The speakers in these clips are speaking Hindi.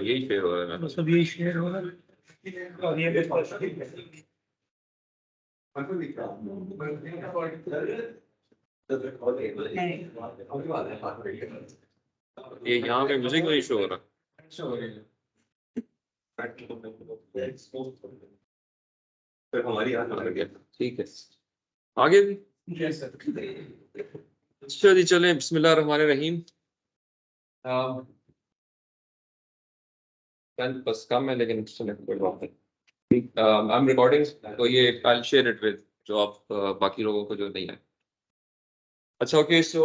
यही शेयर हो रहा है, सब यही शेयर हो रहा है। ये यहाँ पे मुझे कोई इशू हो रहा फिर हमारी ठीक है आगे भी। अच्छा जी चलें, बिस्मिल्लाह रहमान रहीम। बस कम है लेकिन चलें कोई बात नहीं। आई एम रिकॉर्डिंग, तो ये आई शेयर इट विद जो आप बाकी लोगों को जो नहीं है। अच्छा ओके, सो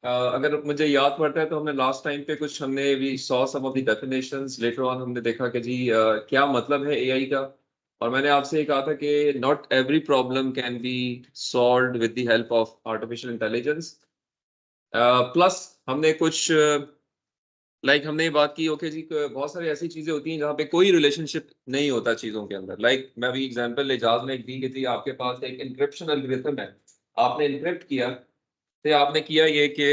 अगर मुझे याद पड़ता है तो हमने लास्ट टाइम पे कुछ हमने भी saw some of the definitions, later on हमने देखा कि जी क्या मतलब है एआई का। और मैंने आपसे ये कहा था कि not every problem can be solved with the help of artificial intelligence. Plus हमने कुछ हमने ये बात की ओके जी, बहुत सारी ऐसी चीजें होती हैं जहाँ पे कोई रिलेशनशिप नहीं होता चीजों के अंदर। मैं भी एग्जांपल एजाज ने एक दी कि थी, आपके पास एक इंक्रिप्शन एल्गोरिथम है, आपने इंक्रिप्ट किया तो आपने किया ये कि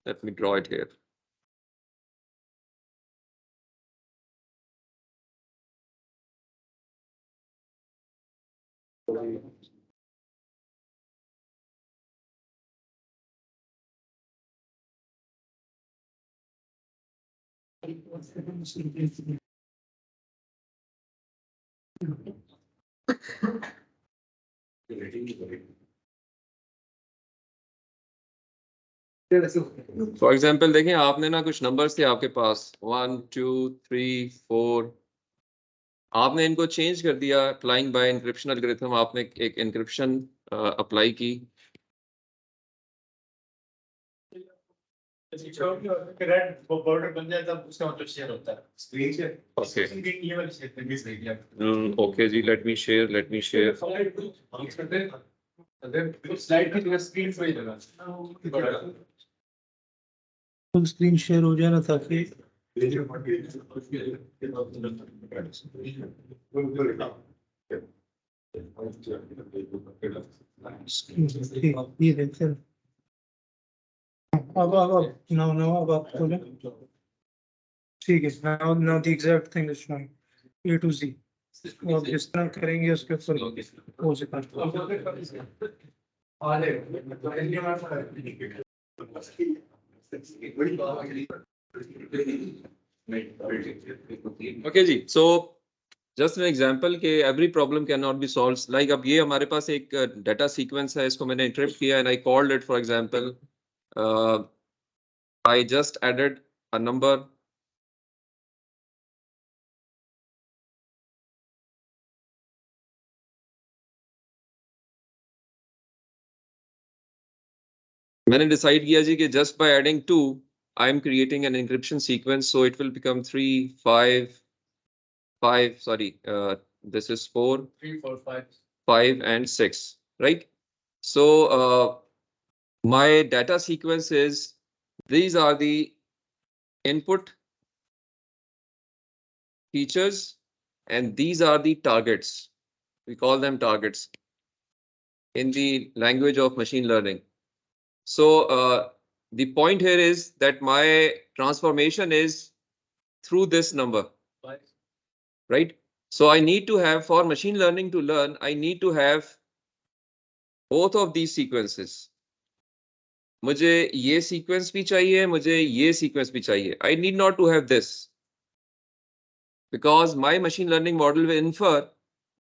let me draw it here. For example देखें, आपने ना कुछ नंबर्स थे आपके पास 1 2 3 4, आपने इनको चेंज कर दिया अप्लाइंग बाय इंक्रिप्शन एल्गोरिथम। आपने एक इंक्रिप्शन अप्लाई की, बॉर्डर बन जाए तब उसका मतलब शेयर होता है स्क्रीन शेयर। ओके जी, लेट मी शेयर स्लाइड की जगह स्क्रीन पे ही लगा, फुल स्क्रीन शेयर हो जाए ना ताकि ये देखते हैं। अब अब आप बोले ठीक है। now the exact thing is shown A to Z। आप जिस तरह करेंगे उसके ऊपर हो सकता है। ओके जी, सो जस्ट एन एग्जांपल कि every problem can not be solved. Like अब ये हमारे पास एक डाटा सीक्वेंस है, इसको मैंने इंटरप्ट किया and I called it for example I just added a number मैंने डिसाइड किया जी कि just by adding 2 I am creating an encryption sequence, so it will become 3 5 5 sorry this is 4 3 4 5 5 and 6, right? So my data sequence is, these are the input features and these are the targets. We call them targets in the language of machine learning. So the point here is that my transformation is through this number, right? So I need to have, for machine learning to learn, I need to have both of these sequences. मुझे ये sequence भी चाहिए, मुझे ये sequence भी चाहिए. I need not to have this, because my machine learning model will infer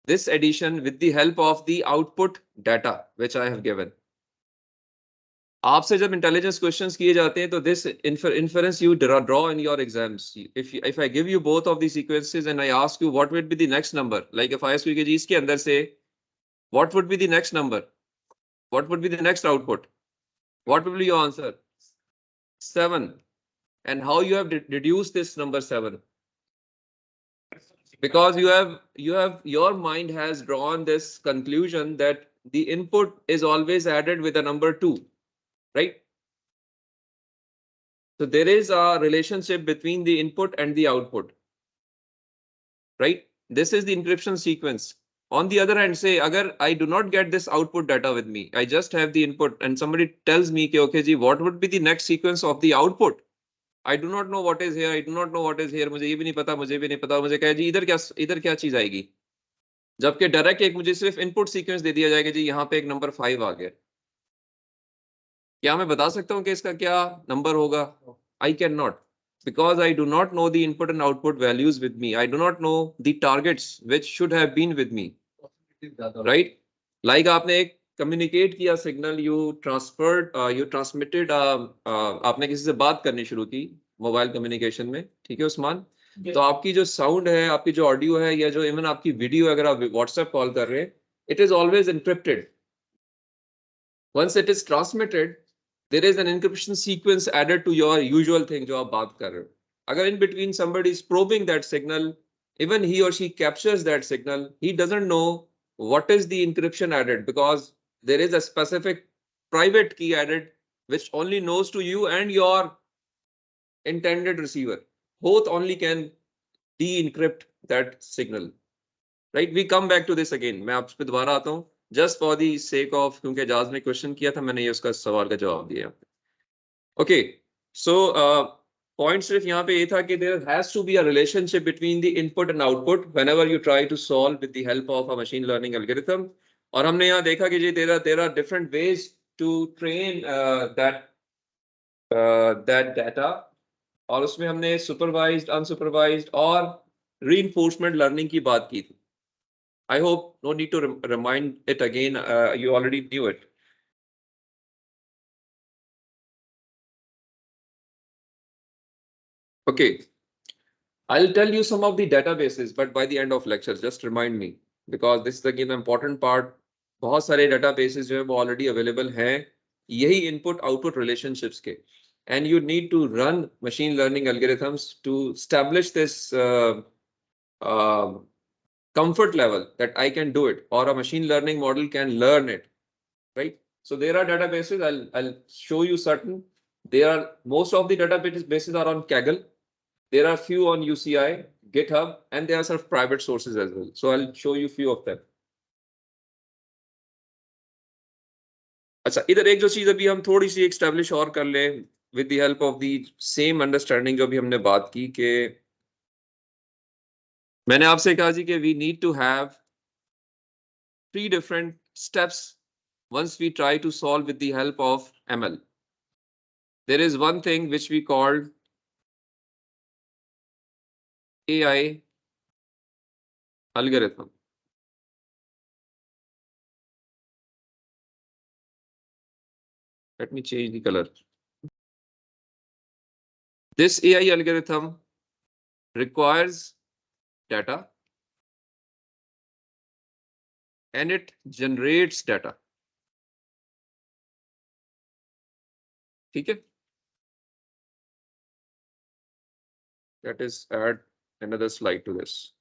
this addition with the help of the output data which I have given. आपसे जब इंटेलिजेंस क्वेश्चंस किए जाते हैं तो this inference you draw in your exams. If I give you both of the sequences and I ask you what would be the next number, like if I ask you कि जी इसके अंदर से what would be the next number, what would be the next output, what will be your answer? 7. And how you have deduced this number 7? Because your mind has drawn this conclusion that the input is always added with a number 2, right? So there is a relationship between the input and the output, right? This is the encryption sequence. On the other hand, say agar I do not get this output data with me, I just have the input and somebody tells me कि okay जी, what would be the next sequence of the output? I do not know what is here, I do not know what is here, मुझे ये भी नहीं पता, मुझे भी नहीं पता, मुझे कहे जी इधर क्या चीज आएगी, जबकि डायरेक्ट एक मुझे सिर्फ इनपुट सीक्वेंस दे दिया जाएगा जी, यहाँ पे एक नंबर 5 आ गया, क्या मैं बता सकता हूँ कि इसका क्या नंबर होगा? I cannot, because I do not know the input and output values with me. I do not know the targets which should have been with me. Right? Like आपने एक communicate किया signal, you transmitted, आपने किसी से बात करनी शुरू की मोबाइल कम्युनिकेशन में, ठीक है उस्मान? तो आपकी जो साउंड है, आपकी जो ऑडियो है, या जो इवन आपकी वीडियो अगर आप व्हाट्सएप कॉल कर रहे हैं, it is always encrypted. Once it is transmitted, there is an encryption sequence added to your usual thing जो आप बात कर रहे हो. अगर in between somebody is probing that signal, even he or she captures that signal, he doesn't know what is the encryption added, because there is a specific private key added which only knows to you and your intended receiver. Both only can de-encrypt that signal. Right? We come back to this again. मैं आप पे दोबारा आता हूँ. Just for the sake of, क्योंकि एजाज ने क्वेश्चन किया था, मैंने ये उसका सवाल का जवाब दिया. Okay, so point सिर्फ यहाँ पे ये था कि there has to be a relationship between the input and output whenever you try to solve with the help of a machine learning algorithm. और हमने यहाँ देखा कि जी there are different ways to train that data. और उसमें हमने supervised, unsupervised और reinforcement learning की बात की थी. I hope no need to remind it again. You already knew it. Okay. I'll tell you some of the databases, but by the end of lecture, just remind me, because this is again an important part. बहुत सारे databases जो है वो already available हैं, यही input-output relationships के. And you need to run machine learning algorithms to establish this comfort level that I can do it, or a machine learning model can learn it, right? So there are databases. I'll show you certain. Most of the databases are on Kaggle. There are few on UCI, GitHub, and there are some private sources as well. So I'll show you few of them. अच्छा, इधर एक जो चीज अभी हम थोड़ी सी एस्टैब्लिश और कर लें with the help of the same understanding जो भी हमने बात की, कि मैंने आपसे कहा जी कि we need to have 3 different steps once we try to solve with the help of ML. There is one thing which we called AI algorithm. Let me change the color. This AI algorithm requires data and it generates data. ठीक है? That is, add another slide to this.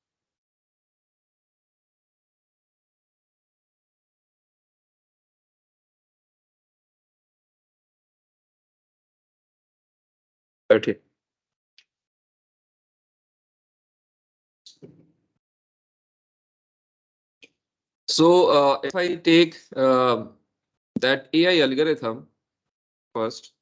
Okay. So if I take that AI algorithm first.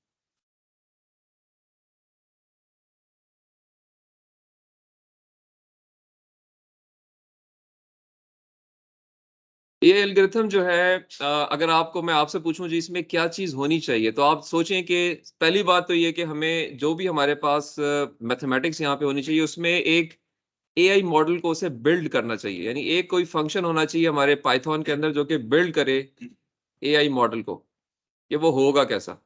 ये एल्गोरिथम जो है, अगर आपको मैं आपसे पूछूं जी इसमें क्या चीज होनी चाहिए, तो आप सोचें कि पहली बात तो ये कि हमें जो भी हमारे पास मैथमेटिक्स यहाँ पे होनी चाहिए, उसमें एक एआई मॉडल को उसे बिल्ड करना चाहिए. यानी एक कोई फंक्शन होना चाहिए हमारे पाइथन के अंदर जो कि बिल्ड करे एआई मॉडल को. ये वो होगा कैसा?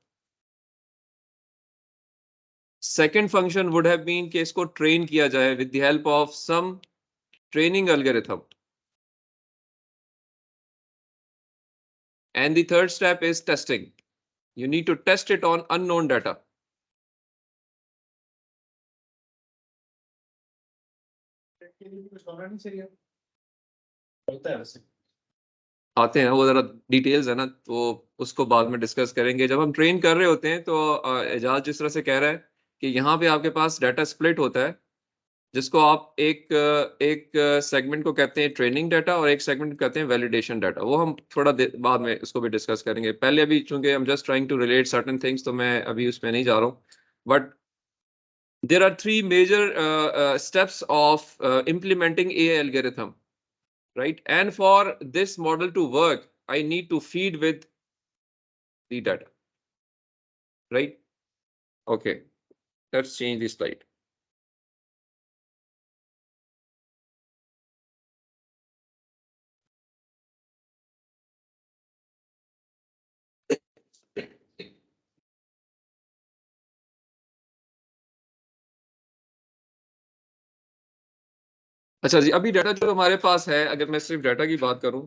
Second function would have been कि इसको ट्रेन किया जाए with the help of some training algorithm. And the third step is testing. You need to test it on unknown data. आते हैं वो जरा डिटेल्स है ना, तो उसको बाद में डिस्कस करेंगे. जब हम ट्रेन कर रहे होते हैं तो एजाज जिस तरह से कह रहा है कि यहाँ पे आपके पास डाटा स्प्लिट होता है, जिसको आप एक सेगमेंट को कहते हैं ट्रेनिंग डाटा और एक सेगमेंट को कहते हैं वैलिडेशन डाटा। वो हम थोड़ा बाद में इसको भी डिस्कस करेंगे। पहले अभी चूंकि हम just trying to relate certain things, तो मैं अभी उसमें नहीं जा रहा हूँ। But there are three major steps of implementing AI algorithm, right? And for this model to work, I need to feed with the data, right? Okay, let's change the slide. अच्छा जी, अभी डाटा जो हमारे पास है, अगर मैं सिर्फ डाटा की बात करूं,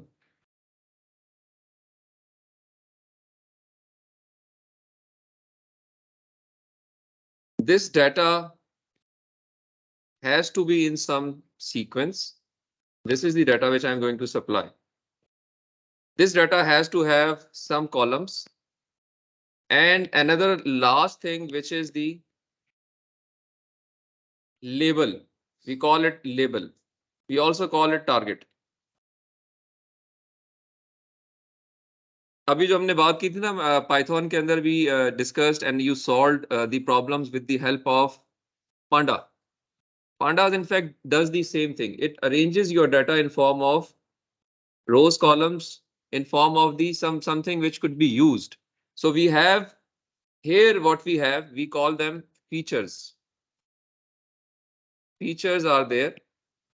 this data has to be in some sequence. This is the data which I'm going to supply. This data has to have some columns, and another last thing, which is the label. We call it label. We also call it target. अभी जो हमने बात की थी ना पाइथन के अंदर, भी discussed and you solved the problems with the help of Panda. Pandas in fact does the same thing. It arranges your data in form of rows, columns, in form of the something which could be used. So we have here what we have, we call them features. Features are there,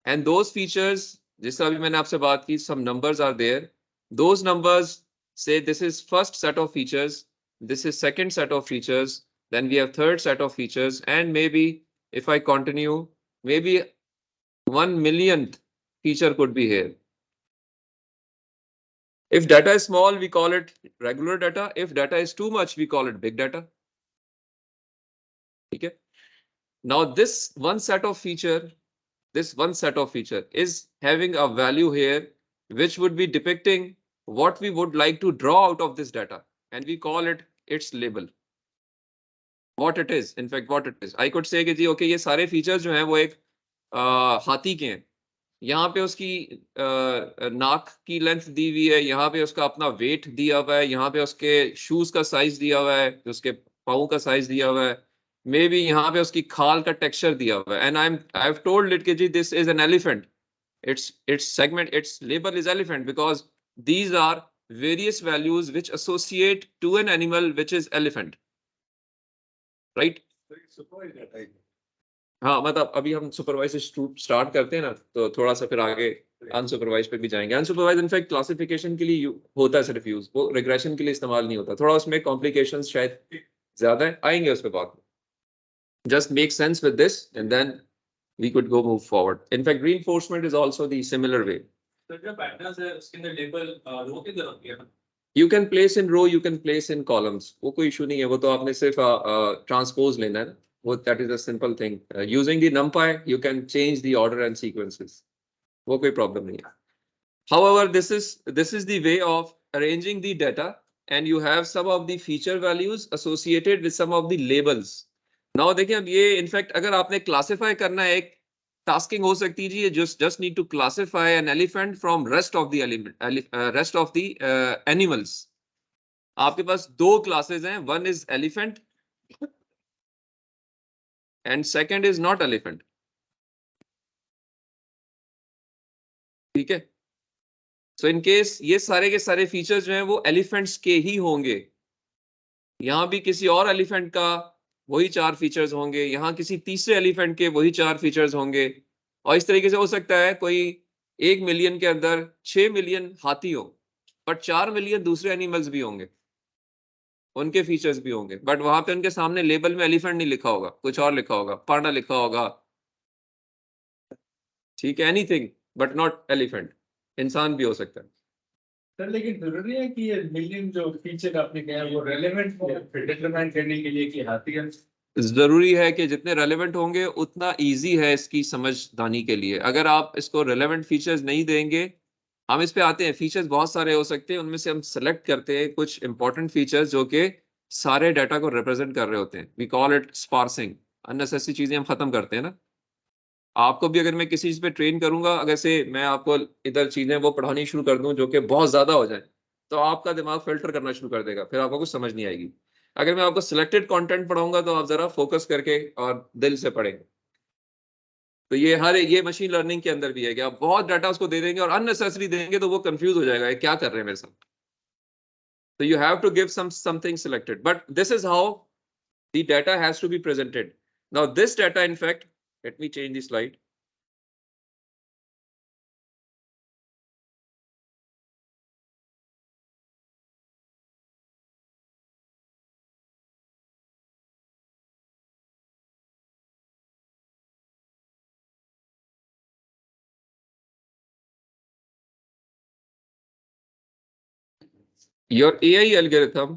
and those features, जैसा अभी मैंने आपसे बात की, some numbers are there. Those numbers say this is first set of features, this is second set of features, then we have third set of features, and maybe if I continue, maybe 1 millionth feature could be here. If data is small, we call it regular data. If data is too much, we call it big data. Okay. Now this one set of feature is having a value here, which would be depicting what we would like to draw out of this data, and we call it its label. What it is, in fact, what it is. I could say कि जी okay, ये सारे features जो हैं वो एक हाथी के हैं. यहाँ पे उसकी नाक की लेंथ दी हुई है, यहाँ पे उसका अपना वेट दिया हुआ है, यहाँ पे उसके शूज का साइज दिया हुआ है, उसके पाँव का साइज दिया हुआ है, मे बी यहाँ पे उसकी खाल का टेक्सचर दिया हुआ है. And I have told it कि जी this is an elephant. its segment, its label is elephant, because these are various values which associate to an animal which is elephant, right? हाँ, मतलब अभी हम सुपरवाइज स्टार्ट करते हैं ना, तो थोड़ा सा फिर आगे अनसुपरवाइज पे भी जाएंगे. अनसुपरवाइज इनफैक्ट क्लासिफिकेशन के लिए होता है सिर्फ यूज, वो रिग्रेशन के लिए इस्तेमाल नहीं होता. थोड़ा उसमें कॉम्प्लिकेशंस शायद ज्यादा है, आएंगे उस पर बात. Just make sense with this and then we could go move forward. In fact, reinforcement is also the similar way. So जो पैटर्न्स है उसके अंदर लेबल रो की तरफ है. You can place in row, you can place in columns. वो कोई इशू नहीं है, वो तो आपने सिर्फ ट्रांसपोज लेना है. वो that is a simple thing. Using the NumPy, you can change the order and sequences. वो कोई problem नहीं है. However, this is the way of arranging the data, and you have some of the feature values associated with some of the labels. Now देखिए, अब ये इनफैक्ट अगर आपने क्लासिफाई करना है, एक टास्किंग हो सकती है जी, just need to classify an elephant from rest of the animals. आपके पास दो क्लासेस हैं, one is elephant and second is not elephant. ठीक है. सो इन केस ये सारे के सारे फीचर्स जो हैं वो एलिफेंट्स के ही होंगे. यहां भी किसी और एलिफेंट का वही 4 फीचर्स होंगे, यहाँ किसी तीसरे एलिफेंट के वही 4 फीचर्स होंगे, और इस तरीके से हो सकता है कोई 1 मिलियन के अंदर 6 मिलियन हाथी हो, बट 4 मिलियन दूसरे एनिमल्स भी होंगे, उनके फीचर्स भी होंगे, बट वहां पे उनके सामने लेबल में एलिफेंट नहीं लिखा होगा, कुछ और लिखा होगा, पांडा लिखा होगा. ठीक है, एनीथिंग बट नॉट एलिफेंट. इंसान भी हो सकता है. सर लेकिन जरूरी है कि ये मिलियन जो फीचर आपने कहा वो रेलेवेंट हो डिटरमाइन करने के लिए कि हाथी है. जरूरी है कि जितने रेलेवेंट होंगे उतना इजी है इसकी समझदानी के लिए. अगर आप इसको रेलेवेंट फीचर्स नहीं देंगे, हम इस पे आते हैं. फीचर्स बहुत सारे हो सकते हैं, उनमें से हम सेलेक्ट करते हैं कुछ इंपॉर्टेंट फीचर्स जो कि सारे डाटा को रिप्रेजेंट कर रहे होते हैं. We call it sparsing. Unnecessary चीजें हम खत्म करते हैं ना. आपको भी अगर मैं किसी चीज पे ट्रेन करूंगा, अगर से मैं आपको इधर चीजें वो पढ़ानी शुरू कर दूं जो कि बहुत ज्यादा हो जाए, तो आपका दिमाग फिल्टर करना शुरू कर देगा, फिर आपको कुछ समझ नहीं आएगी। अगर मैं आपको सिलेक्टेड कंटेंट पढ़ाऊंगा तो आप जरा फोकस करके और दिल से पढ़ेंगे। तो ये मशीन लर्निंग के अंदर भी है कि आप बहुत डाटा उसको दे देंगे और अननेसेसरी देंगे तो वो कंफ्यूज हो जाएगा, ये क्या कर रहे हैं मेरे साथ। तो you have to give something selected, but this is how the data has to be presented. Now this data in fact, let me change the slide. Your AI algorithm,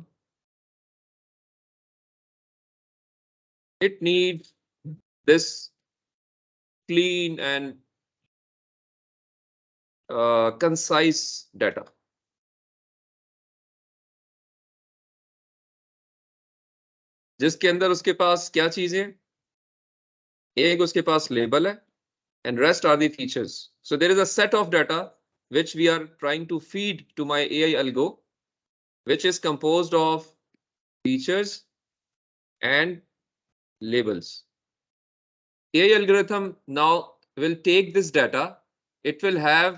it needs this clean and concise data, जिसके अंदर उसके पास क्या चीजें, एक उसके पास लेबल है and rest are the features. So there is a set of data which we are trying to feed to my AI algo, which is composed of features and labels. AI algorithm now will take this data, it will have,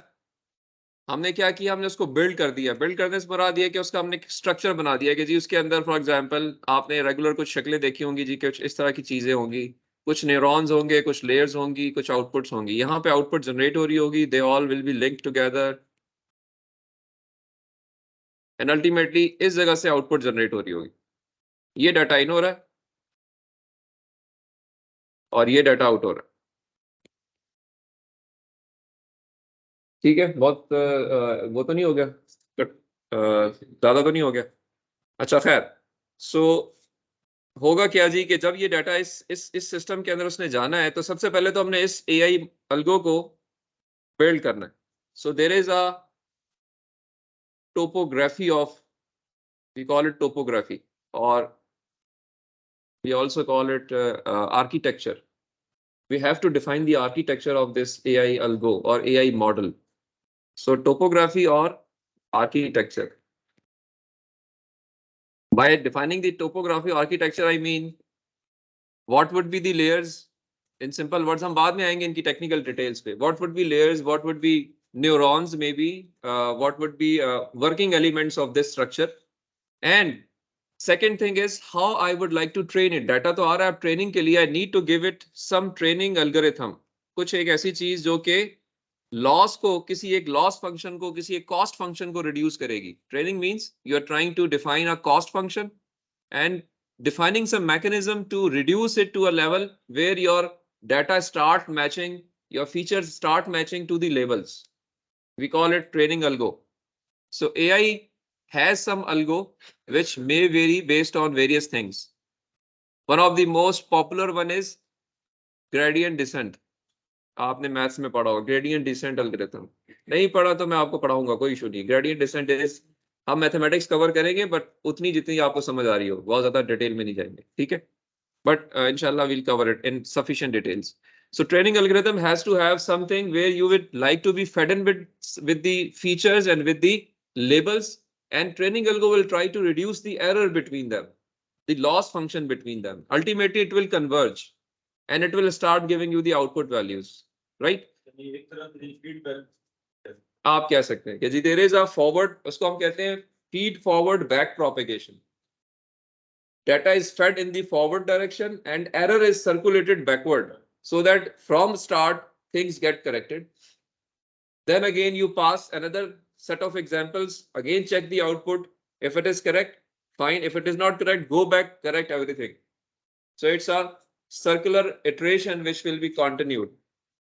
हमने क्या किया, हमने उसको बिल्ड कर दिया। बिल्ड करने से बना दिया कि उसका हमने स्ट्रक्चर बना दिया कि जी उसके अंदर फॉर एग्जांपल आपने रेगुलर कुछ शक्लें देखी होंगी जी, कुछ इस तरह की चीजें होंगी, कुछ न्यूरॉन्स होंगे, कुछ लेयर्स होंगी, कुछ आउटपुट्स होंगी, यहाँ पे आउटपुट जनरेट हो रही होगी, they all will be linked together and ultimately इस जगह से आउटपुट जनरेट हो रही होगी। ये डाटा इन हो रहा है और ये डाटा आउट हो रहा है। ठीक है, बहुत वो तो नहीं हो गया, ज्यादा तो नहीं हो गया। अच्छा खैर, सो होगा क्या जी कि जब ये डाटा इस सिस्टम के अंदर उसने जाना है, तो सबसे पहले तो हमने इस एआई अल्गो को बिल्ड करना है। So there is a topography of, we call it topography, और we also call it architecture. We have to define the architecture of this AI algo or AI model. So topography or architecture. By defining the topography architecture, I mean what would be the layers, in simple words, हम बाद में आएंगे इनकी technical details पे, what would be layers, what would be neurons maybe, what would be working elements of this structure, and second thing is how I would like to train it. Data तो आ रहा है training के लिए, I need to give it some training algorithm, कुछ एक ऐसी चीज जो कि लॉस को, किसी एक लॉस फंक्शन को, किसी एक कॉस्ट फंक्शन को रिड्यूस करेगी। Training means you are trying to define a cost function and defining some mechanism to reduce it to a level where your data start matching, your features start matching to the labels. We call it training algo. So AI has some algo which may vary based on various things. One of the most popular one is gradient descent. आपने मैथ्स में पढ़ा होगा ग्रेडियंट डिसेंट एल्गोरिथम, नहीं पढ़ा तो मैं आपको पढ़ाऊंगा, कोई इशू नहीं। ग्रेडियंट डिसेंट इज, हम मैथमेटिक्स कवर करेंगे बट उतनी जितनी आपको समझ आ रही हो, बहुत ज्यादा डिटेल में नहीं जाएंगे, ठीक है, but inshallah we'll cover it in sufficient details. So training algorithm has to have something where you would like to be fed in with the features and with the labels, and training algo will try to reduce the error between them, the loss function between them. Ultimately it will converge and it will start giving you the output values, right? आप कह सकते हैं कि जी there is a forward, उसको हम कहते हैं feed forward back propagation. Data is fed in the forward direction and error is circulated backward, so that from start things get corrected. Then again you pass another set of examples, again check the output. If it is correct, fine. If it is not correct, go back, correct everything. So it's a circular iteration which will be continued.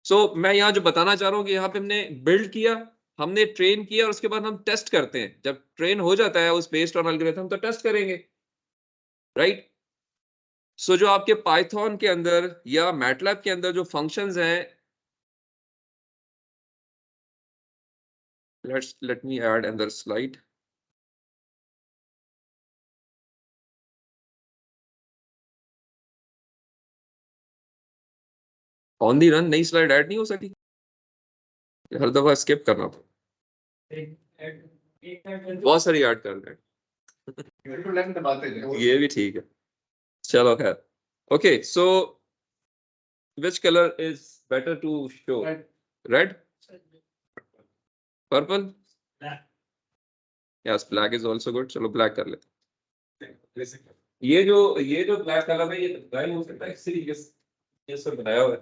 So मैं यहाँ जो बताना चाह रहा हूँ कि यहाँ पे हमने बिल्ड किया, हमने ट्रेन किया, और उसके बाद हम टेस्ट करते हैं। जब ट्रेन हो जाता है उस बेस्ड ऑन एल्गोरिथम तो टेस्ट करेंगे, राइट? सो जो आपके पाइथन के अंदर या मैटलैब के अंदर जो फंक्शंस हैं, let me add another slide. On the run नई स्लाइड ऐड नहीं हो सकती, हर दफा स्किप करना पड़ता, बहुत सारी ऐड कर दें, ये भी ठीक है, चलो खैर। Okay so which colour is better to show? Red, purple, yes black is also good, चलो ब्लैक कर लेते। ये जो ब्लैक कलर है ये ड्राई हो सकता है इस तरीके से, ये सब बनाया हुआ है,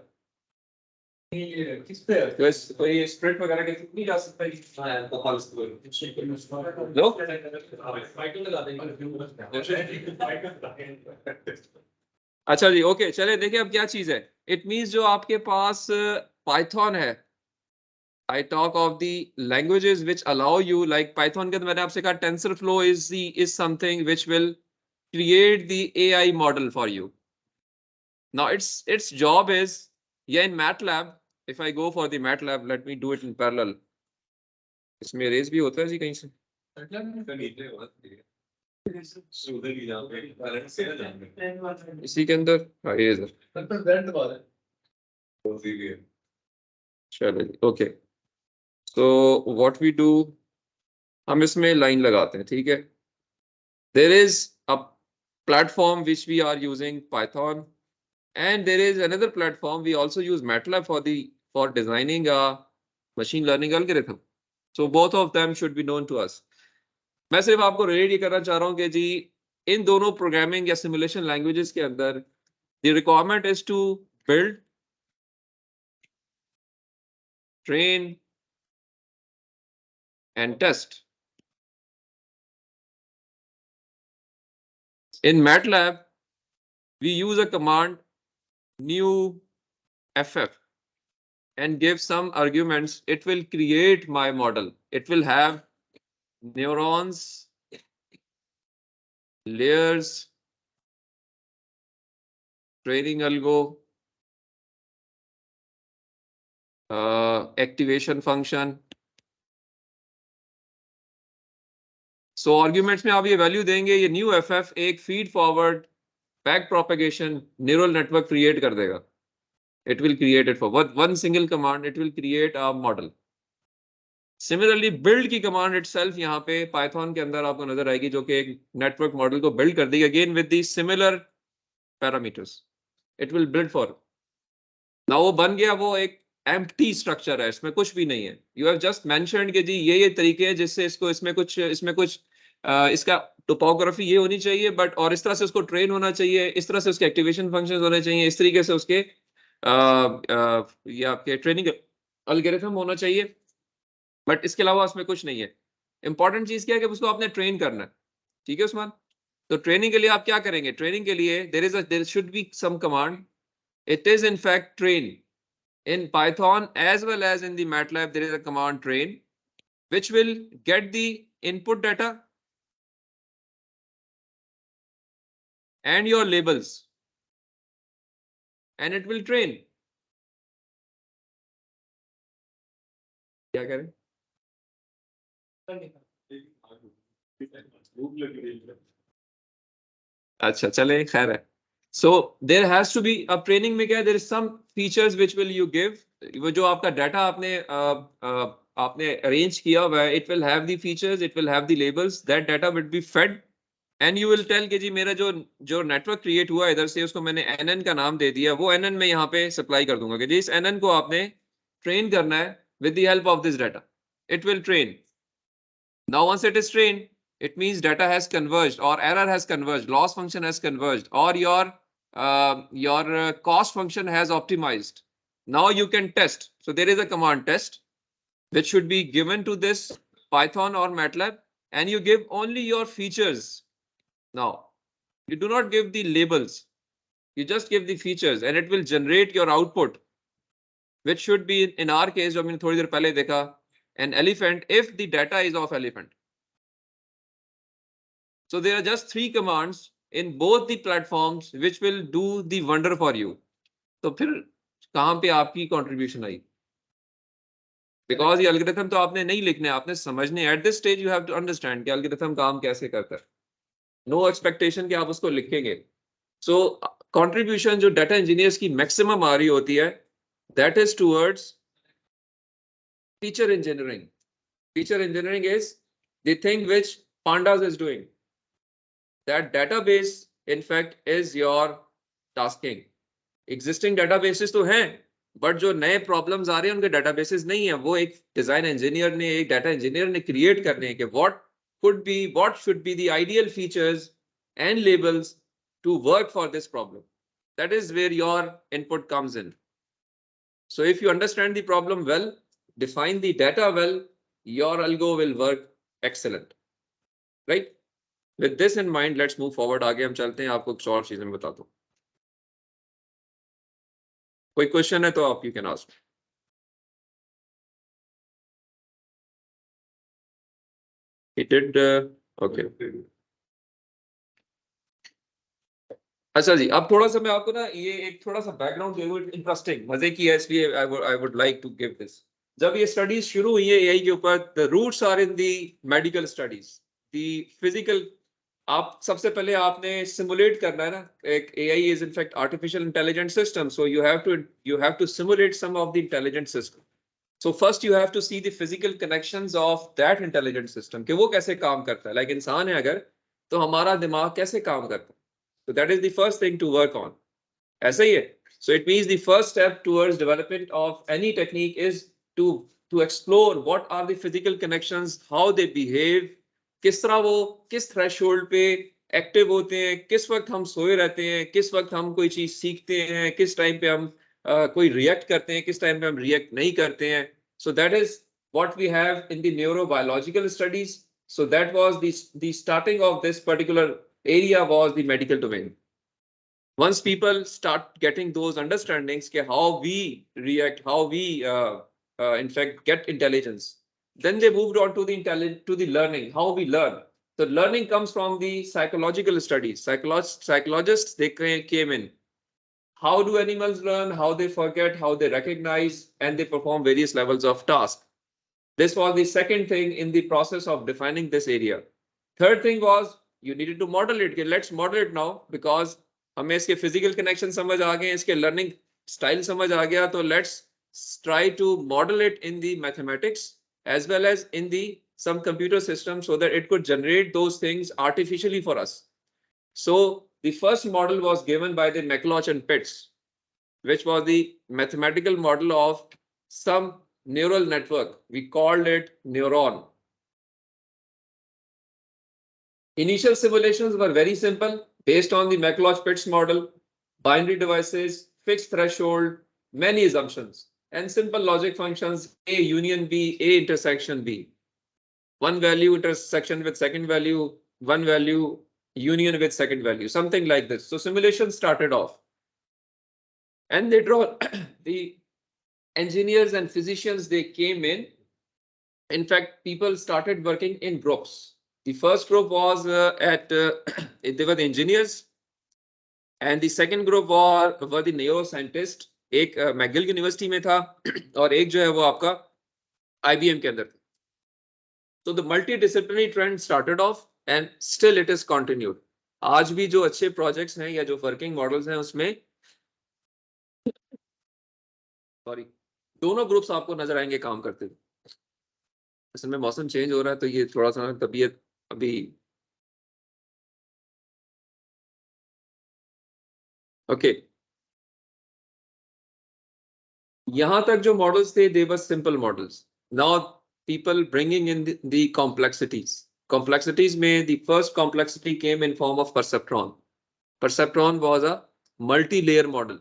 ये किस पे है? तो कोई स्प्रेड वगैरह के थ्रू नहीं जा सकता है? लो अच्छा जी, ओके चले देखिए अब क्या चीज है। इट मींस जो आपके पास पाइथन है, I talk of the languages which allow you, like Python के, तो मैंने आपसे कहा TensorFlow is something which will create the AI model for you. Now its job is, yeah, in MATLAB, if I go for the MATLAB, let me do it in parallel. इसमें erase भी होता है जी कहीं से? इसी के अंदर eraser. चलो okay, so what we do, हम इसमें लाइन लगाते हैं, ठीक है। There is a platform which we are using Python, and there is another platform we also use MATLAB for designing a machine learning algorithm. So both of them should be known to us. मैं सिर्फ आपको रिलेट ये करना चाह रहा हूँ कि जी इन दोनों प्रोग्रामिंग या सिमुलेशन लैंग्वेजेस के अंदर the requirement is to build, train and test. In MATLAB, we use a command new ff and give some arguments. It will create my model. It will have neurons, layers, training algo, activation function. So arguments में आप ये वैल्यू देंगे, ये न्यू ff एक feed forward back propagation neural network create कर देगा. It will create it for one single command. It will create a model. Similarly, build की command itself यहाँ पे Python के अंदर आपको नजर आएगी, जो कि एक नेटवर्क मॉडल को बिल्ड कर देगी, again with the similar parameters. It will build for. Now वो बन गया, वो एक empty structure है, इसमें कुछ भी नहीं है. You have just mentioned कि जी ये तरीके हैं जिससे इसको इसमें कुछ इसका टोपोग्राफी ये होनी चाहिए, बट और इस तरह से उसको ट्रेन होना चाहिए, इस तरह से उसके एक्टिवेशन फंक्शंस होने चाहिए, इस तरीके से उसके ये आपके ट्रेनिंग एल्गोरिथम होना चाहिए, बट इसके अलावा उसमें कुछ नहीं है. इंपॉर्टेंट चीज क्या है कि उसको आपने ट्रेन करना है, ठीक है उस्मान. तो ट्रेनिंग के लिए आप क्या करेंगे? ट्रेनिंग के लिए there should be some command. It is in fact train. In Python as well as in the MATLAB, there is a command train which will get the input data and your labels, and it will train. क्या करें? अच्छा चले खैर है. So there has to be a training में क्या है, there is some features which will you give. वो जो आपका डाटा आपने अरेंज किया हुआ है, it will have the features, it will have the labels, that data will be fed and you will tell कि जी मेरा जो नेटवर्क क्रिएट हुआ इधर से, उसको मैंने NN का नाम दे दिया, वो NN में यहाँ पे सप्लाई कर दूंगा कि जी इस NN को आपने ट्रेन करना है with the help of this data. It will train. Now once it is trained, it means data has converged or error has converged, loss function has converged, or your cost function has optimized. Now you can test. So there is a command test which should be given to this Python or MATLAB, and you give only your features. Now you do not give the labels, you just give the features and it will generate your output, which should be in our case जो मैंने थोड़ी देर पहले देखा, an elephant if the data is of elephant. So there are just 3 commands in both the platforms which will do the wonder for you. तो फिर कहाँ पे आपकी contribution आई? Because ये algorithm तो आपने नहीं लिखने, आपने समझने. At this stage you have to understand कि algorithm काम कैसे करता है. No expectation कि आप उसको लिखेंगे. So contribution जो data engineers की maximum आ रही होती है, that is towards feature engineering. Feature engineering is the thing which Pandas is doing. That database, in fact, is your tasking. Existing databases तो हैं, but जो नए problems आ रहे हैं उनके databases नहीं है. वो एक design engineer ने, एक data engineer ने create करने हैं कि what should be the ideal features and labels to work for this problem. That is where your input comes in. So if you understand the problem well, define the data well, your algo will work excellent, right? With this in mind, let's move forward. आगे हम चलते हैं, आपको कुछ और चीजें बताता हूँ. कोई क्वेश्चन है तो आप you can ask. It did okay. अच्छा जी, अब थोड़ा सा मैं आपको ना ये एक थोड़ा सा बैकग्राउंड दूं. इंटरेस्टिंग, मजे की है, इसलिए I would like to give this. जब ये स्टडीज शुरू हुई है एआई के ऊपर, the roots are in the medical studies, the physical. आप सबसे पहले आपने सिमुलेट करना है ना. एक AI is in fact artificial intelligent system, so you have to simulate some of the intelligent system. So first you have to see the physical connections of that intelligent system कि वो कैसे काम करता है. Like इंसान है अगर, तो हमारा दिमाग कैसे काम करता है. So that is the first thing to work on. ऐसा ही है. So it means the first step towards development of any technique is to explore what are the physical connections, how they behave, किस तरह वो किस threshold पे एक्टिव होते हैं, किस वक्त हम सोए रहते हैं, किस वक्त हम कोई चीज सीखते हैं, किस टाइम पे हम कोई रिएक्ट करते हैं, किस टाइम पे हम रिएक्ट नहीं करते हैं. So that is what we have in the neurobiological studies. So that was the starting of this particular area was the medical domain. Once people start getting those understandings कि how we react, how we in fact get intelligence, then they moved on to the learning, how we learn. So learning comes from the psychological studies. Psychologists, they came in. How do animals learn? How they forget, how they recognize, and they perform various levels of task. This was the second thing in the process of defining this area. Third thing was you needed to model it. Let's model it now because हमें इसके physical connection समझ आ गए, इसके learning style समझ आ गया, तो let's try to model it in the mathematics as well as in the some computer system so that it could generate those things artificially for us. So the first model was given by the McLauch and Pitts, which was the mathematical model of some neural network. We called it neuron. Initial simulations were very simple, based on the McLauch-Pitts model, binary devices, fixed threshold, many assumptions, and simple logic functions, A union B, A intersection B. One value intersection with second value, one value union with second value, something like this. So simulation started off. And they draw the engineers and physicians, they came in. In fact, people started working in groups. The first group was they were the engineers. And the second group were the neuroscientists. एक McGill यूनिवर्सिटी में था और एक जो है वो आपका IBM के अंदर था. So the multidisciplinary trend started off and still it is continued. आज भी जो अच्छे projects हैं या जो working models हैं उसमें दोनों ग्रुप्स आपको नजर आएंगे काम करते हुए. असल में मौसम चेंज हो रहा है तो ये थोड़ा सा तबीयत अभी ओके. यहां तक जो मॉडल्स थे they were simple models. Now people bringing in the complexities में the first complexity came in form of perceptron. Perceptron was a multi-layer model,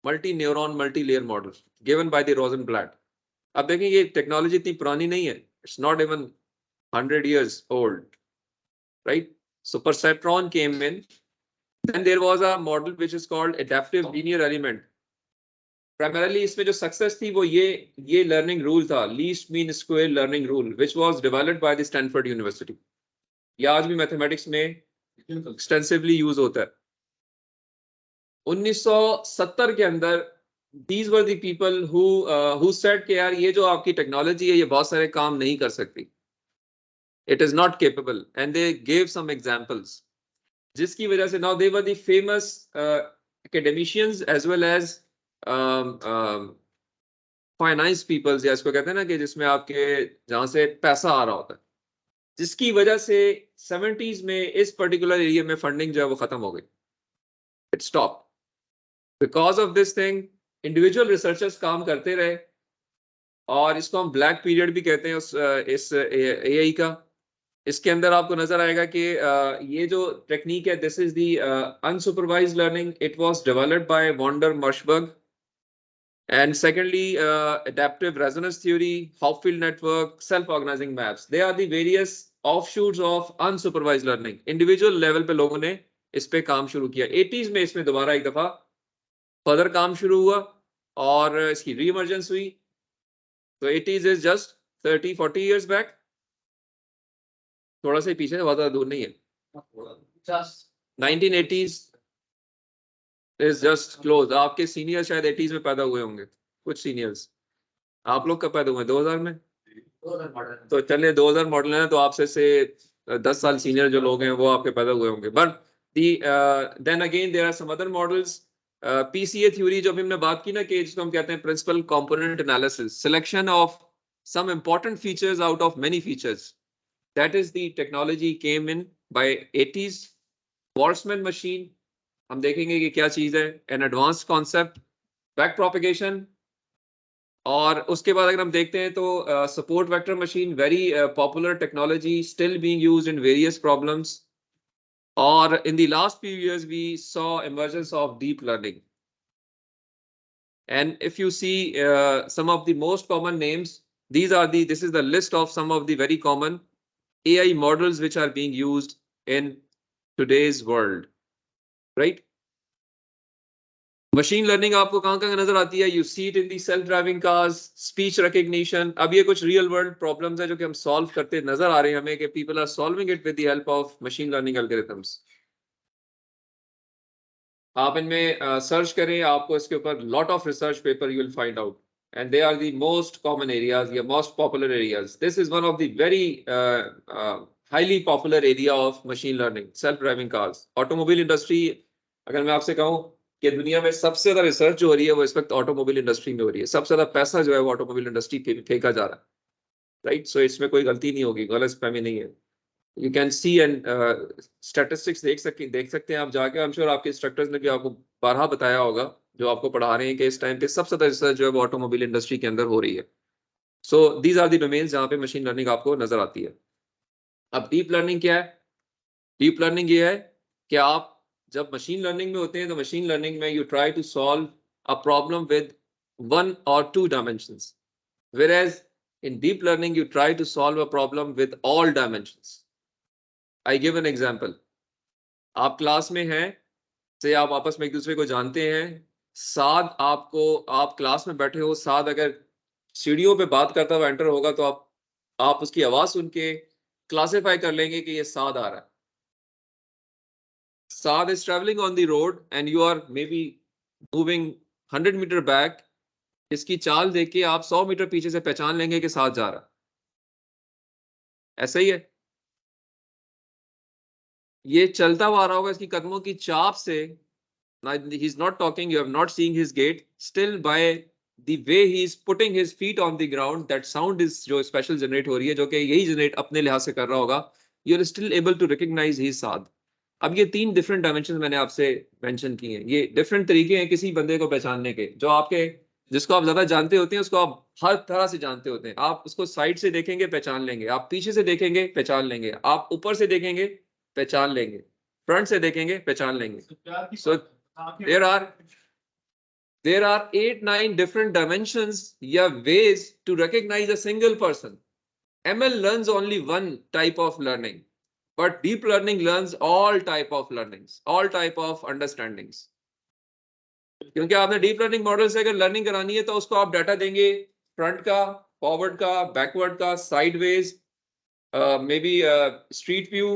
multi-neuron multi-layer model given by the Rosenblatt. अब देखें ये टेक्नोलॉजी इतनी पुरानी नहीं है. It's not even 100 years old, right? So perceptron came in. Then there was a model which is called adaptive linear element. Primarily इसमें जो सक्सेस थी वो ये लर्निंग रूल था, least mean square learning rule, which was developed by the Stanford University. ये आज भी मैथमेटिक्स में एक्सटेंसिवली यूज होता है. 1970 के अंदर these were the people who said कि यार ये जो आपकी टेक्नोलॉजी है ये बहुत सारे काम नहीं कर सकती. It is not capable, and they gave some examples. जिसकी वजह से now they were the famous academicians as well as finance peoples, या इसको कहते हैं ना कि जिसमें आपके जहां से पैसा आ रहा होता है, जिसकी वजह से 70s में इस पर्टिकुलर एरिया में फंडिंग जो है वो खत्म हो गई, it stop because of this thing. Individual researchers काम करते रहे, और इसको हम ब्लैक पीरियड भी कहते हैं इस एआई का। इसके अंदर आपको नजर आएगा कि ये जो टेक्निक है, this is the unsupervised learning. It was developed by von der Malsburg, and secondly adaptive resonance theory, Hopfield network, self-organizing maps, they are the various offshoots of unsupervised learning। individual level पे लोगों ने इस पे काम शुरू किया। 80s में इसमें दोबारा एक दफा फर्दर काम शुरू हुआ और इसकी रीइमर्जेंस हुई। तो 80s is just 30-40 years back, थोड़ा सा ही पीछे, बहुत ज्यादा दूर नहीं है। 1980s is just close। आपके सीनियर शायद 80s में पैदा हुए होंगे, कुछ सीनियर्स। आप लोग कब पैदा हुए? 2000 में। तो चलिए 2000 मॉडल है, तो आपसे से 10 साल सीनियर जो लोग हैं वो आपके पैदा हुए होंगे। But then again there are some other models. PCA theory जो अभी हमने बात की ना, कि जिसको हम कहते हैं principal component analysis, selection of some important features out of many features, that is the technology came in by 80s। Boltzmann machine हम देखेंगे कि क्या चीज है, an advanced concept, back propagation. और उसके बाद अगर हम देखते हैं तो support vector machine, very popular technology, still being used in various problems. और in the last few years we saw emergence of deep learning, and if you see some of the most common names, this is the list of some of the very common AI models which are being used in today's world, right? Machine learning आपको कहां कहां नजर आती है? You see it in the self driving cars, speech recognition. अब ये कुछ रियल वर्ल्ड प्रॉब्लम्स है जो कि हम सॉल्व करते नजर आ रहे हैं हमें, कि people are solving it with the help of machine learning algorithms. आप इनमें सर्च करें, आपको इसके ऊपर lot of research paper you will find out, and they are the most common areas या most popular areas. This is one of the very highly popular area of machine learning, self driving cars. Automobile industry, अगर मैं आपसे कहूँ कि दुनिया में सबसे ज्यादा रिसर्च जो हो रही है वो इस वक्त ऑटोमोबाइल इंडस्ट्री में हो रही है, सबसे ज्यादा पैसा जो है वो ऑटोमोबाइल इंडस्ट्री पे फेंका जा रहा है, राइट? सो इसमें कोई गलती नहीं होगी, गलतफहमी नहीं है। You can see and statistics देख सकते हैं आप जाके। आई एम श्योर आपके इंस्ट्रक्टर्स ने भी आपको बारहा बताया होगा जो आपको पढ़ा रहे हैं कि इस टाइम पे सबसे ज्यादा रिसर्च जो है वो ऑटोमोबाइल इंडस्ट्री के अंदर हो रही है। So these are the domains जहाँ पे मशीन लर्निंग आपको नजर आती है। अब डीप लर्निंग क्या है? डीप लर्निंग ये है कि आप जब मशीन लर्निंग में होते हैं तो मशीन लर्निंग में you try to solve a problem with 1 or 2 dimensions, whereas in deep learning you try to solve a problem with all dimensions। I give an example। आप क्लास में हैं, से आप आपस में एक दूसरे को जानते हैं, साद आपको, आप क्लास में बैठे हो, साद अगर सीढ़ियों पे बात करता हुआ एंटर होगा तो आप उसकी आवाज सुन के क्लासिफाई कर लेंगे कि ये साद आ रहा है। Saad is traveling on the road and you are maybe moving 100 meter back। इसकी चाल देख के आप 100 मीटर पीछे से पहचान लेंगे कि साथ जा रहा। ऐसा ही है, ये चलता हुआ आ रहा होगा, इसकी कदमों की चाप से। he is not talking, you have not seen his gait, still by the way he is putting his feet on the ground, that sound is जो स्पेशल जनरेट हो रही है, जो कि यही जनरेट अपने लिहाज से कर रहा होगा, you are still able to recognize his साथ। अब ये 3 डिफरेंट डायमेंशन मैंने आपसे मेंशन किए हैं, ये डिफरेंट तरीके हैं किसी बंदे को पहचानने के। जो आपके, जिसको आप ज्यादा जानते होते हैं उसको आप हर तरह से जानते होते हैं। आप उसको साइड से देखेंगे पहचान लेंगे, आप पीछे से देखेंगे पहचान लेंगे, आप ऊपर से देखेंगे पहचान लेंगे, फ्रंट से देखेंगे पहचान लेंगे। सो there are 8-9 different dimensions या ways to recognize a single person। ML learns only one type of learning, but deep learning learns all type of learnings, all type of understandings। क्योंकि आपने डीप लर्निंग मॉडल से अगर लर्निंग करानी है तो उसको आप डाटा देंगे, फ्रंट का, फॉरवर्ड का, बैकवर्ड का, sideways, may be street view,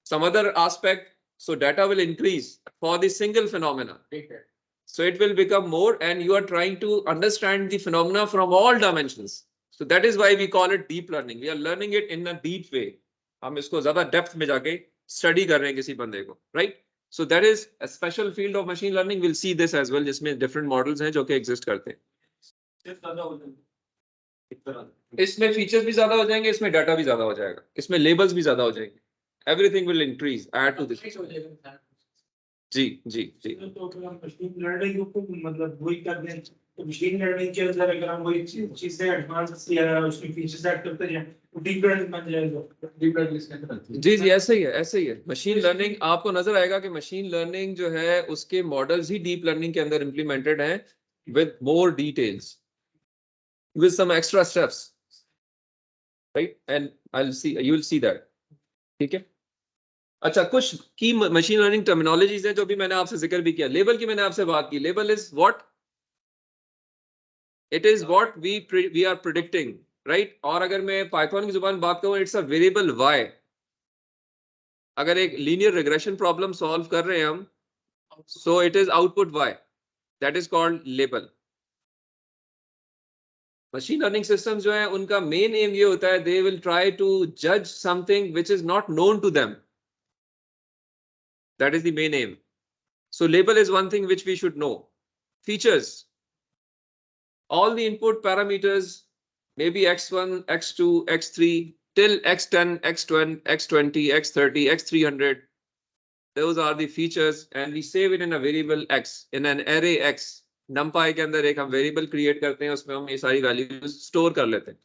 some other aspect। So data will increase for the single phenomena, so it will become more, and you are trying to understand the phenomena from all dimensions। So that is why we call it deep learning। We are learning it in a deep way। हम इसको ज्यादा डेप्थ में जाके स्टडी कर रहे हैं किसी बंदे को, right? So that is a special field of machine learning। We'll see this as well, जिसमें different models हैं जो कि exist करते हैं। इसमें फीचर्स भी ज्यादा हो जाएंगे, इसमें डाटा भी ज्यादा हो जाएगा, इसमें लेबल्स भी ज्यादा हो जाएंगे, everything will increase add to this. जी जी जी। तो अगर हम मशीन लर्निंग को मतलब वही कर दें तो मशीन लर्निंग के अंदर अगर हम वही चीजें एडवांस या उसमें फीचर्स ऐड करते हैं तो डीप लर्निंग बन जाएगा। डीप लर्निंग इसके अंदर आती है। जी जी, ऐसे ही है, ऐसे ही है। मशीन लर्निंग आपको नजर आएगा कि मशीन लर्निंग जो है उसके मॉडल्स ही डीप लर्निंग के अंदर इंप्लीमेंटेड हैं with more details, with some extra steps, right, and I will see, you will see that. ठीक है। अच्छा, कुछ की मशीन लर्निंग टर्मिनोलॉजीज है जो भी मैंने आपसे जिक्र भी किया। लेबल की मैंने आपसे बात की। Label is what, it is what we are predicting, right. और अगर मैं पाइथन की जुबान बात करूं, इट्स अ वेरिएबल वाई। अगर एक लीनियर रिग्रेशन प्रॉब्लम सॉल्व कर रहे हैं हम, so it is output Y, that is called label. Machine learning system जो है उनका मेन एम ये होता है, दे विल ट्राई टू जज something which is not known to them, that is the main aim. So label is one thing which we should know. Features, all the input parameters, maybe x1, x2, x3 till x10, x20, x20, x30, x300. Those are the features, and we save it in a variable x, in an array x. numpy के अंदर एक हम variable create करते हैं, उसमें हम ये सारी values store कर लेते हैं।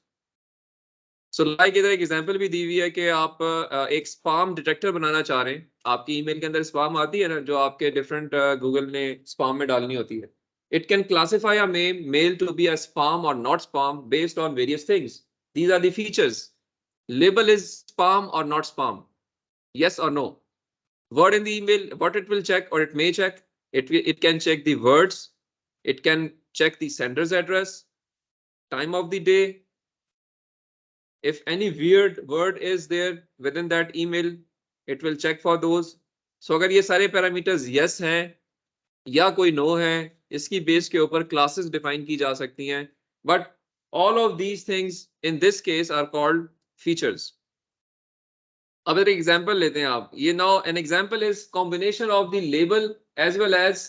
So like इधर एक example भी दी हुई है कि आप एक spam detector बनाना चाह रहे हैं। आपकी email के अंदर spam आती है ना, जो आपके different Google ने spam में डालनी होती है। It can classify a mail to be a spam or not spam based on various things. These are the features. Label is spam or not spam, yes or no. Word in the email, what it will check or it may check, it can check the words, it can check the sender's address, time of the day. If any weird word is there within that email, it will check for those. So अगर ये सारे parameters yes हैं या कोई no है, इसकी base के ऊपर classes define की जा सकती हैं. But all of these things in this case are called features. अब एक example लेते हैं आप. ये now an example is combination of the label as well as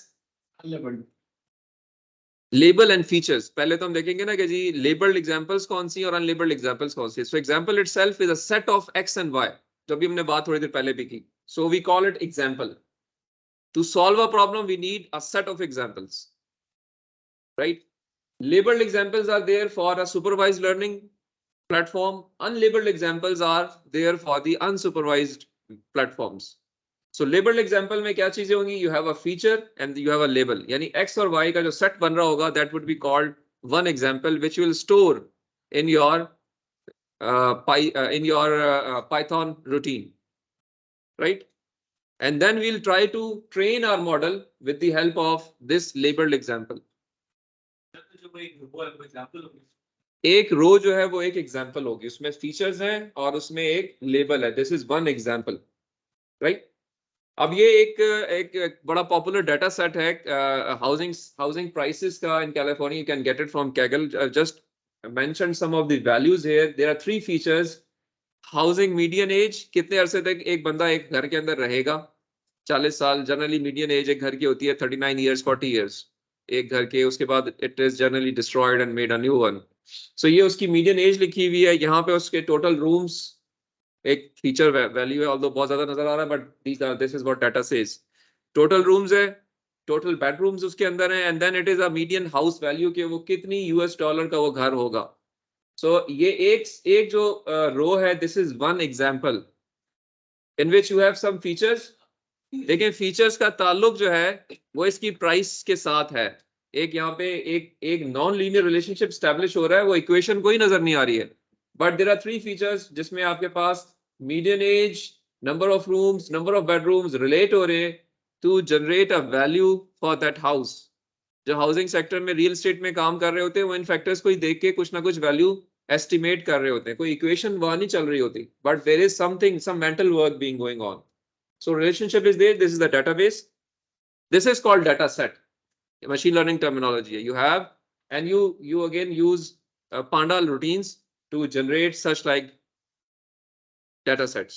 Unlabeled. Label and features. पहले तो हम देखेंगे ना कि जी लेबल्ड एग्जांपल्स कौन सी और अनलेबल्ड एग्जांपल्स कौन सी। So example itself is a set of X and Y, जो भी हमने बात थोड़ी देर पहले भी की। So we call it example. To solve a problem we need a set of examples, right. Labeled examples are there for a supervised learning platform. Unlabeled examples are there for the unsupervised platforms. So labeled example में क्या चीजें होंगी? You have a feature and you have a label. यानी x और y का जो set बन रहा होगा, that would be called one example, which you will store in your Python routine, right? And then we'll try to train our model with the help of this labeled example. एक रो जो है वो एक एग्जाम्पल होगी, उसमें फीचर्स हैं और उसमें एक लेबल है। This is one example, right. अब ये एक बड़ा पॉपुलर डाटा सेट है हाउसिंग प्राइसेस का in California. You can get it from Kaggle. Just mention some of the values here. There are three features. Housing median age, कितने अरसे तक एक बंदा एक घर के अंदर रहेगा? 40 साल। जनरली मीडियन एज एक घर की होती है 39 ईयर्स, 40 ईयर्स एक घर के। उसके बाद it is generally destroyed and made a new one. So ये उसकी मीडियन एज लिखी हुई है। यहाँ पे उसके टोटल रूम्स एक फीचर वैल्यू है, ऑल्दो बहुत ज्यादा नजर आ रहा है, but this is what data says. Total rooms है, टोटल बेडरूम्स उसके अंदर है, and then it is a median house value के वो कितनी यूएस डॉलर का वो घर होगा। सो ये एक जो रो है, this is one example in which you have some features. देखिए फीचर्स का ताल्लुक जो है वो इसकी प्राइस के साथ है। एक यहाँ पे एक नॉन लीनियर रिलेशनशिप स्टैब्लिश हो रहा है, वो इक्वेशन कोई नजर नहीं आ रही है। But there are three features जिसमें आपके पास median age, number of rooms, number of bedrooms relate हो रहे to generate a value for that house. जो हाउसिंग सेक्टर में रियल एस्टेट में काम कर रहे होते हैं वो इन फैक्टर्स को ही देख के कुछ ना कुछ वैल्यू एस्टिमेट कर रहे होते हैं। कोई इक्वेशन वहां नहीं चल रही होती, but there is something, some mental work being going on. So relationship is there. This is the database. This is called data set. Machine learning terminology. You have, and you again use Panda routines to generate such like data sets,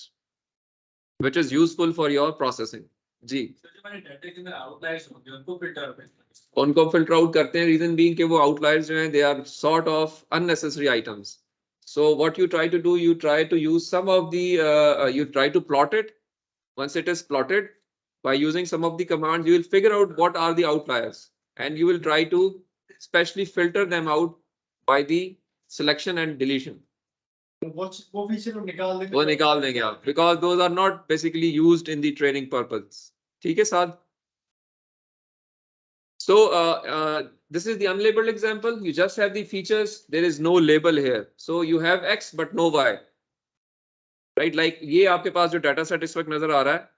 which is useful for your processing. जी डाटा के अंदर आउटलायर्स होंगे उनको फिल्टर आउट करते हैं. रीजन बीइंग कि वो आउटलायर्स जो हैं they are sort of unnecessary items. So what you try to do, you try to use some of the you try to plot it. Once it is plotted, by using some of the commands, you will figure out what are the outliers, and you will try to specially filter them out by the selection and deletion. वो फीचर निकाल देंगे वो निकाल देंगे आप, because those are not basically used in the training purpose. ठीक है साथ. So this is the unlabeled example. You just have the features. There is no label here. So you have X but no Y. Right? Like ये आपके पास जो data set इस वक्त नजर आ रहा है.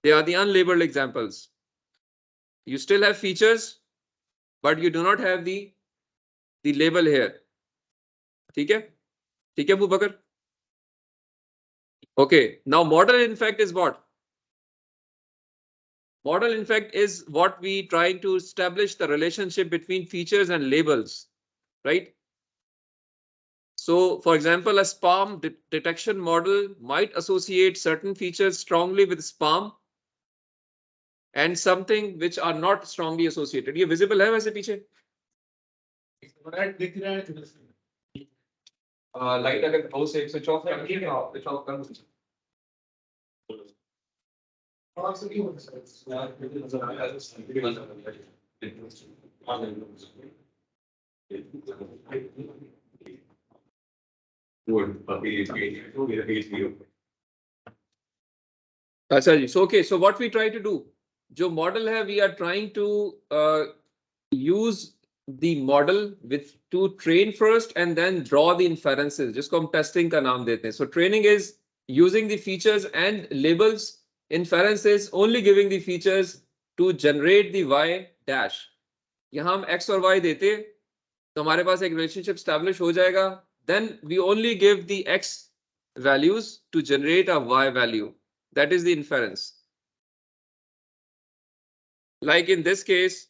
They are the unlabeled examples. You still have features, but you do not have the label here. ठीक है? ठीक है, Abu Bakr? Okay. Now model in fact is what? Model in fact is what we try to establish the relationship between features and labels, right? So for example, a spam detection model might associate certain features strongly with spam and something which are not strongly associated. ये visible है वैसे पीछे? दिख रहा है लाइट अगर हाउस से स्विच ऑफ है, स्विच ऑफ कर दो. अच्छा जी. So okay, so what we try to do, जो मॉडल है, we are trying to use the model with to train first and then draw the inferences, जिसको हम टेस्टिंग का नाम देते हैं. So training is using the features and labels. Inference is only giving the features to generate the y dash. यहाँ हम x और y देते तो हमारे पास एक relationship establish हो जाएगा. Then we only give the x values to generate a y value. That is the inference. Like in this case,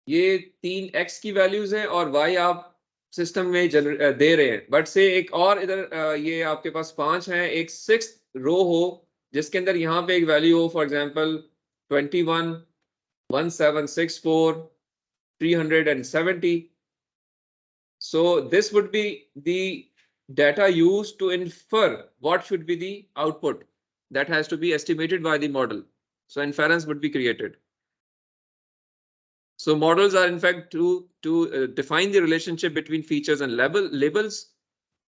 ये 3 x की वैल्यूज हैं और y आप सिस्टम में दे रहे हैं. बट से एक और इधर ये आपके पास 5 हैं, एक 6th रो हो जिसके अंदर यहाँ पे एक वैल्यू हो, for example 21, 1764, 370. So this would be the data used to infer what should be the output that has to be estimated by the model. So inference would be created. So models are in fact to define the relationship between features and labels.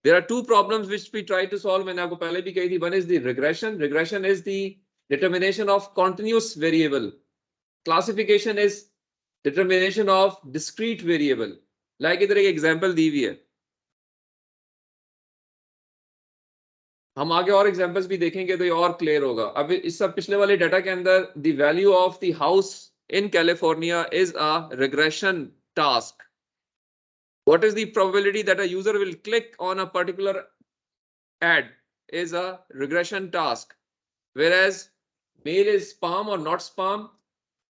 There are two problems which we try to solve. मैंने आपको पहले भी कही थी. One is the regression. Regression is the determination of continuous variable. Classification is determination of discrete variable. Like इधर एक example दी हुई है. हम आगे और एग्जांपल्स भी देखेंगे तो ये और क्लियर होगा. अब इस सब पिछले वाले डाटा के अंदर the value of the house in California is a regression task. What is the probability that a user will click on a particular ad is a regression task. Whereas mail is spam or not spam,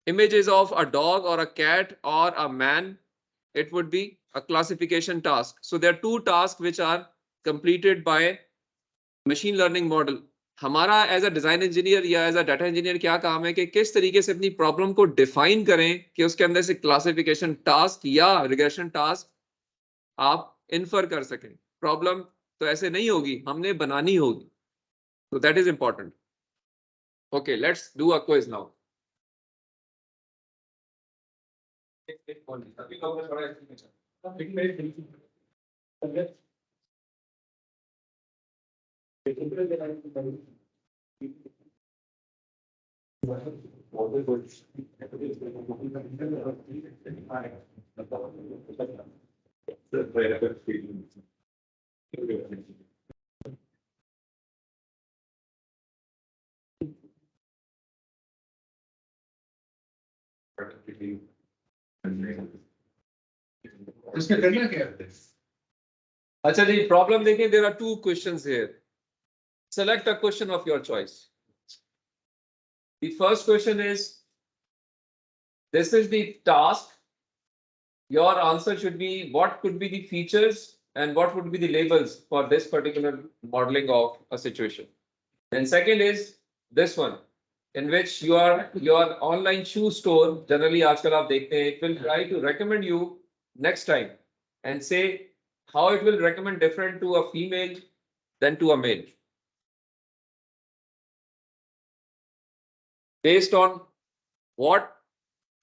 images of a dog or a cat or a man, it would be a classification task. So there are two tasks which are completed by machine learning model. हमारा एज अ डिजाइन इंजीनियर या एज अ डाटा इंजीनियर क्या काम है कि किस तरीके से अपनी प्रॉब्लम को डिफाइन करें कि उसके अंदर से क्लासिफिकेशन टास्क या रिग्रेशन टास्क आप इन्फर कर सकें. प्रॉब्लम तो ऐसे नहीं होगी, हमने बनानी होगी. तो that is important. Okay, let's do a quiz now. इसका करना क्या है? अच्छा जी, प्रॉब्लम देखें. There are two questions here. Select a question of your choice. The first question is, this is the task. Your answer should be what could be the features and what would be the labels for this particular modeling of a situation. And second is this one, in which your online shoe store, generally आजकल आप देखते हैं, it will try to recommend you next time and say how it will recommend different to a female than to a male. Based on what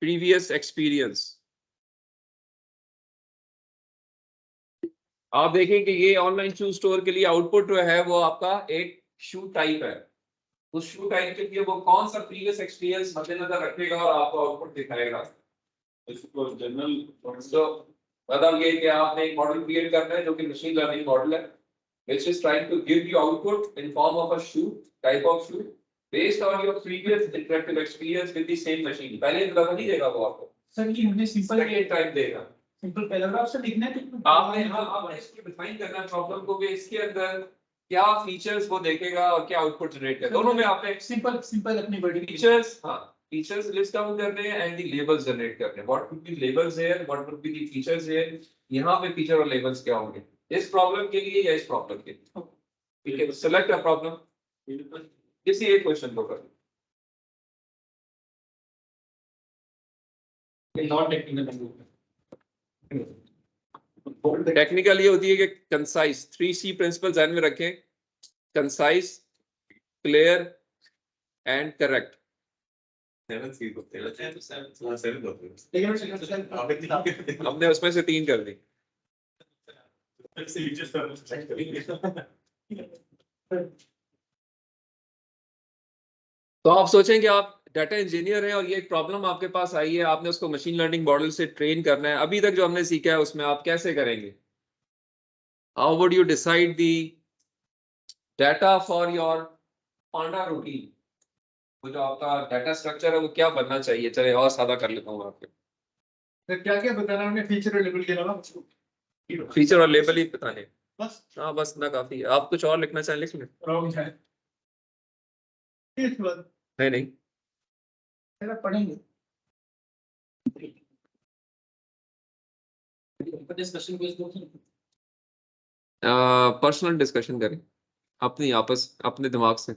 previous experience. आप देखें कि ये ऑनलाइन शू स्टोर के लिए आउटपुट जो है वो आपका एक शू टाइप है, उस शू टाइप के लिए वो कौन सा प्रीवियस एक्सपीरियंस मद्देनजर रखेगा और आपको आउटपुट दिखाएगा। इसको जनरल तो मतलब ये कि आपने एक मॉडल क्रिएट करना है जो कि मशीन लर्निंग मॉडल है, which is trying to give you output in form of a shoe type of shoe based on your previous interactive experience with the same machine. पहले दफा नहीं देगा वो आपको सर ये मुझे सिंपल टाइप देगा, सिंपल पैराग्राफ से लिखना है तो आपने इसको डिफाइन करना है प्रॉब्लम को कि इसके अंदर क्या फीचर्स वो देखेगा और क्या आउटपुट जनरेट करेगा। दोनों में आपने सिंपल सिंपल अपनी बड़ी फीचर्स, हाँ फीचर्स लिस्ट डाउन करने हैं एंड द लेबल्स जनरेट करने हैं। What would be labels here, what would be the features here, यहाँ पे फीचर और लेबल्स क्या होंगे इस प्रॉब्लम के लिए या इस प्रॉब्लम के लिए। ठीक है, सेलेक्ट अ प्रॉब्लम, किसी एक क्वेश्चन को कर नॉट टेक्निकल। टेक्निकल ये होती है कि कंसाइज, 3C प्रिंसिपल ध्यान में रखें, कंसाइज, क्लियर एंड करेक्ट। हमने उसमें से 3 कर दी। तो आप सोचें कि आप डाटा इंजीनियर हैं और ये एक प्रॉब्लम आपके पास आई है, आपने उसको मशीन लर्निंग मॉडल से ट्रेन करना है। अभी तक जो हमने सीखा है उसमें आप कैसे करेंगे, how would you decide the data for your Panda routine, वो जो आपका डाटा स्ट्रक्चर है वो क्या बनना चाहिए। चले और सादा कर लेता हूँ आपके, क्या क्या बताना है फीचर और लेबल के अलावा, फीचर और लेबल ही बताने बस। हाँ बस ना काफी है। आप कुछ और लिखना चाहें लिख लें। रॉन्ग है नहीं नहीं पढ़ेंगे डिस्कशन पर्सनल डिस्कशन करें अपनी आपस अपने दिमाग से।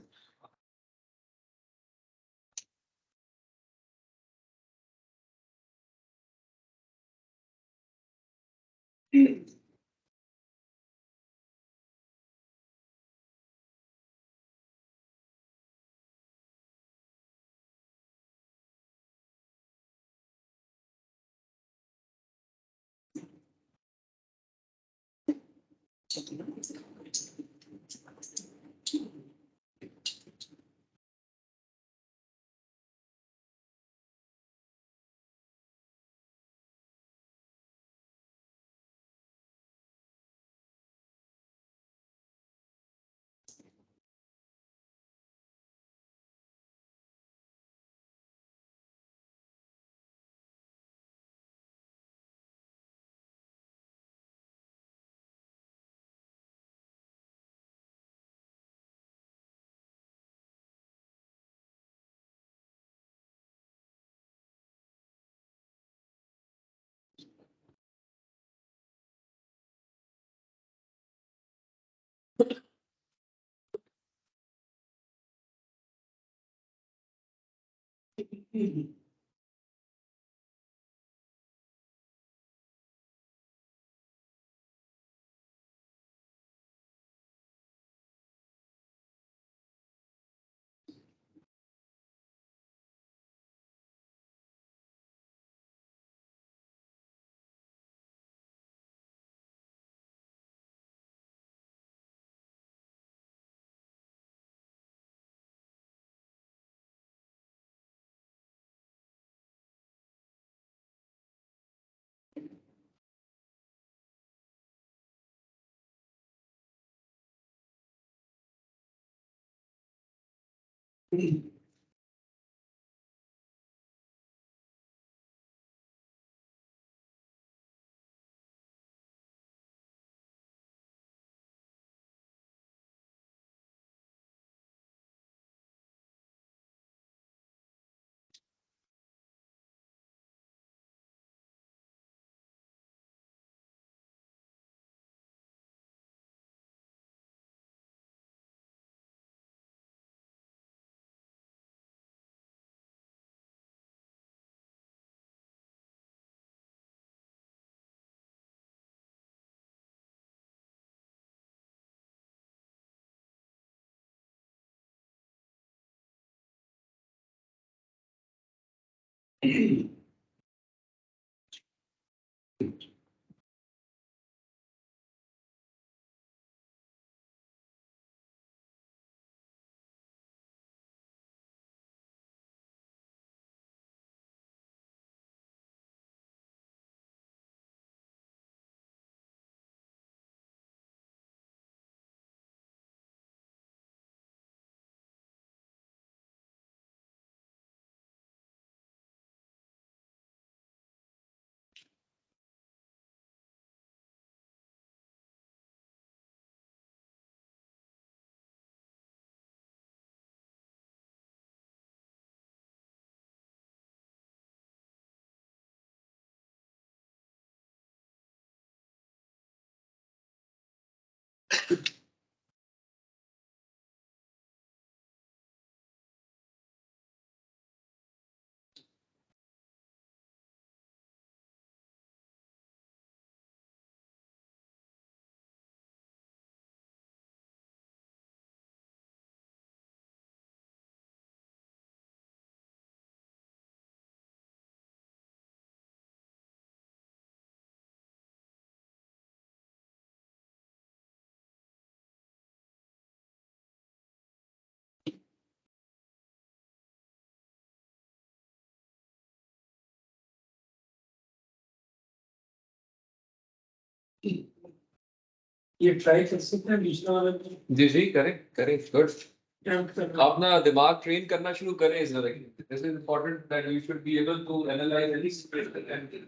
ये ट्राई कर सकते हैं दूसरा वाला भी जी जी करें करें गुड attempt करना अपना दिमाग ट्रेन करना शुरू करें इस तरह की this is important that you should be able to analyse any situation and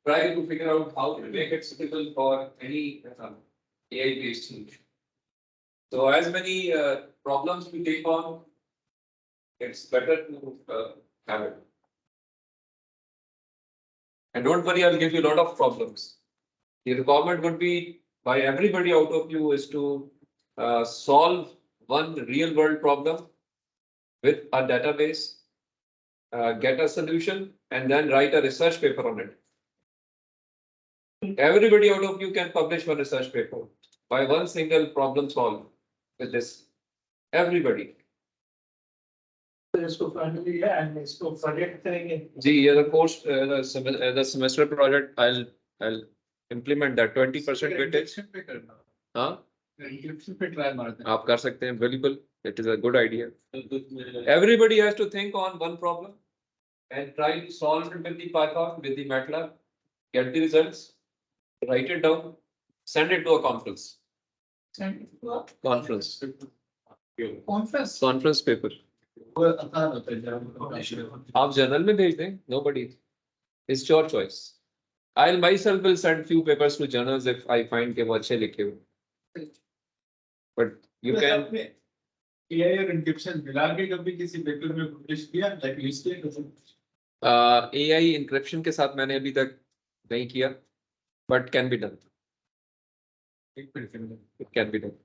try to figure out how to make it suitable for any AI based solution. So as many problems we take on, it's better to have it. And don't worry, I'll give you a lot of problems. The requirement would be by everybody out of you is to solve one real world problem with a database, get a solution, and then write a research paper on it. Everybody out of you can publish one research paper by one single problem solved with this. Everybody. इसको फाइनली है एंड इसको प्रोजेक्ट करेंगे जी, the course, the semester project, I'll implement that 20% weightage. पे करना हाँ, एंक्रिप्शन पे ट्राई मारते हैं आप कर सकते हैं, बिल्कुल. It is a good idea. Everybody has to think on one problem and try to solve it with the Python, with the MATLAB, get the results, write it down, send it to a conference. Conference. Conference Conference paper. वो आसान होता है जब आप जर्नल में भेज दें, nobody. It's your choice. I myself will send few papers to journals if I find कि वो अच्छे लिखे हुए. But you can. एआई और एन्क्रिप्शन मिला के कभी किसी पेपर में पब्लिश किया लाइक लिस्ट AI encryption के साथ मैंने अभी तक नहीं किया, but can be done. It can be done.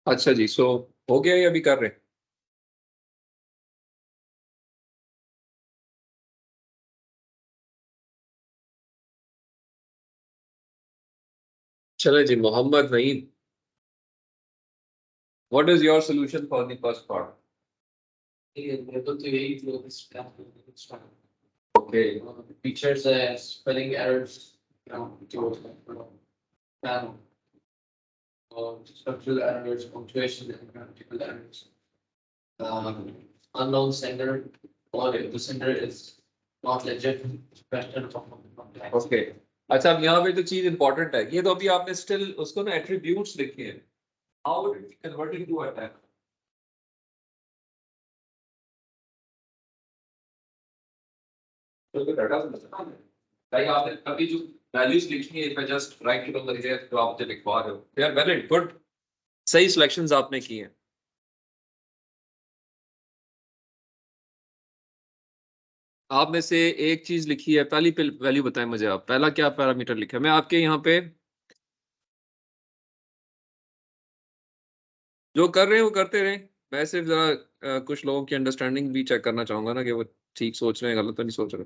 अच्छा जी, so हो गया या अभी कर रहे हैं? चले जी, Mohammad Naeem. What is your solution for the first part? Okay. Features spelling errors, structural errors, punctuation and grammatical errors. Unknown sender, or if the sender is not legit, question from context. Okay. अच्छा, अब यहाँ पे तो चीज इंपॉर्टेंट है, ये तो अभी आपने स्टिल उसको ना एट्रीब्यूट्स लिखे हैं. How would it be converted into a tag? तो डाटा लाइक आपने अभी जो वैल्यूज लिखनी है, if I just write it over here तो आप मुझे लिखवा रहे हो, they are valid, good, सही सिलेक्शंस आपने की हैं। आप में से एक चीज लिखी है, पहली वैल्यू बताएं मुझे, आप पहला क्या पैरामीटर लिखा है? मैं आपके यहाँ पे जो कर रहे हैं वो करते रहे, मैं सिर्फ जरा कुछ लोगों की अंडरस्टैंडिंग भी चेक करना चाहूंगा ना कि वो ठीक सोच रहे हैं, गलत तो नहीं सोच रहे।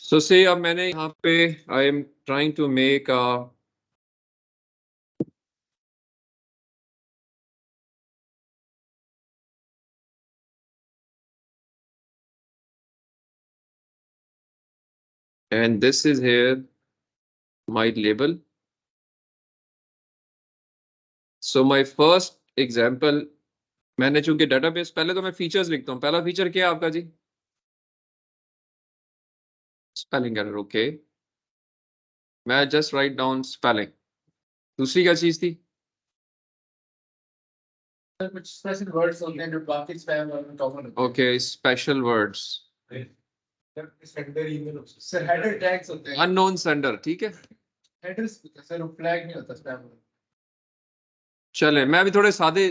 सो से अब मैंने यहाँ पे I am trying to make a and this is here my label. So my first example, मैंने चूंकि डेटाबेस, पहले तो मैं फीचर्स लिखता हूँ। पहला फीचर क्या है आपका जी? स्पेलिंग एरर, ओके, मैं जस्ट राइट डाउन स्पेलिंग। दूसरी क्या चीज थी? कुछ स्पेशल वर्ड्स होते हैं जो बाकी स्पैम में कॉमन होते हैं। Okay, special words, sender email sir, header tags होते हैं, अननोन सेंडर, ठीक है। हेडर्स सर फ्लैग नहीं होता स्पैम में। चले, मैं अभी थोड़े सादे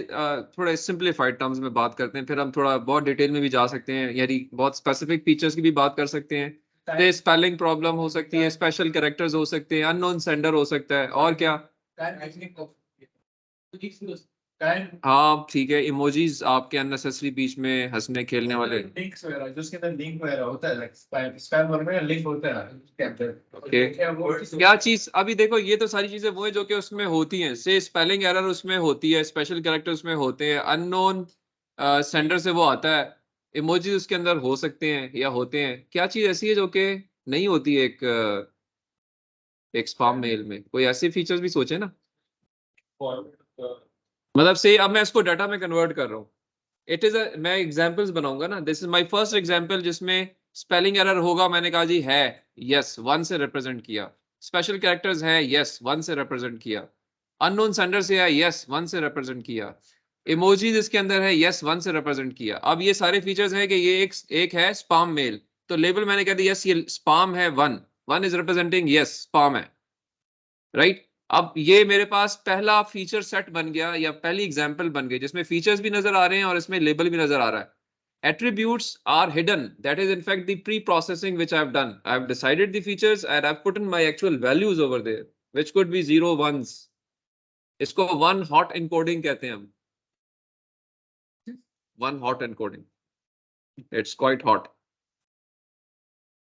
थोड़े सिंप्लीफाइड टर्म्स में बात करते हैं, फिर हम थोड़ा बहुत डिटेल में भी जा सकते हैं, यानी बहुत स्पेसिफिक फीचर्स की भी बात कर सकते हैं। स्पेलिंग प्रॉब्लम हो सकती है, स्पेशल कैरेक्टर्स हो सकते हैं, अननोन सेंडर हो सकता है, और क्या? हाँ ठीक है, इमोजीज आपके अननेसेसरी बीच में हंसने खेलने वाले, लिंक्स वगैरह जो उसके अंदर लिंक वगैरह होता है, लाइक स्पैम वर्ड में लिंक होता है उसके अंदर। ओके, क्या चीज? अभी देखो ये तो सारी चीजें वो है जो कि उसमें होती हैं, से स्पेलिंग एरर उसमें होती है, स्पेशल कैरेक्टर उसमें होते हैं, अननोन सेंडर से वो आता है, इमोजीज उसके अंदर हो सकते हैं या होते हैं। क्या चीज ऐसी है जो कि नहीं होती है एक स्पैम मेल में? कोई ऐसे फीचर्स भी सोचे ना, मतलब से अब मैं इसको डाटा में कन्वर्ट कर रहा हूँ, इट इज मैं एग्जांपल्स बनाऊंगा ना, this is my first example जिसमें स्पेलिंग एरर होगा, मैंने कहा जी है, यस, 1 से रिप्रेजेंट किया, स्पेशल कैरेक्टर्स है, यस, 1 से रिप्रेजेंट किया, अननोन सेंडर से है, यस, 1 से रिप्रेजेंट किया, इमोजीज इसके अंदर है, यस, 1 से रिप्रेजेंट किया। अब ये सारे फीचर्स हैं कि ये एक है स्पैम मेल, तो लेबल मैंने कह दिया यस ये स्पैम है, 1 इज रिप्रेजेंटिंग, यस स्पैम है, राइट। अब ये मेरे पास पहला फीचर सेट बन गया, या पहली एग्जांपल बन गई जिसमें फीचर्स भी नजर आ रहे हैं और इसमें लेबल भी नजर आ रहा है। Attributes are hidden, that is in fact the pre-processing which I have done. I have decided the features and I have put in my actual values over there, which could be 0 1s. इसको one hot encoding कहते हैं हम, one hot encoding, it's quite hot.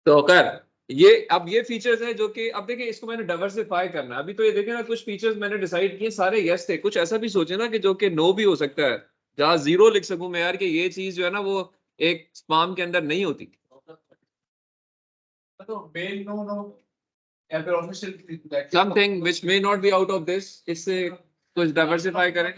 तो खैर ये अब ये फीचर्स है जो कि अब देखिए इसको मैंने डाइवर्सिफाई करना है। अभी तो ये देखें ना, कुछ फीचर्स मैंने डिसाइड किए सारे यस थे, कुछ ऐसा भी सोचे ना कि जो कि नो भी हो सकता है, जहां 0 लिख सकूं मैं यार कि ये चीज जो है ना वो एक स्पैम के अंदर नहीं होती। तो मेल नो नो या फिर official something which may not be out of this, इससे कुछ डाइवर्सिफाई करें।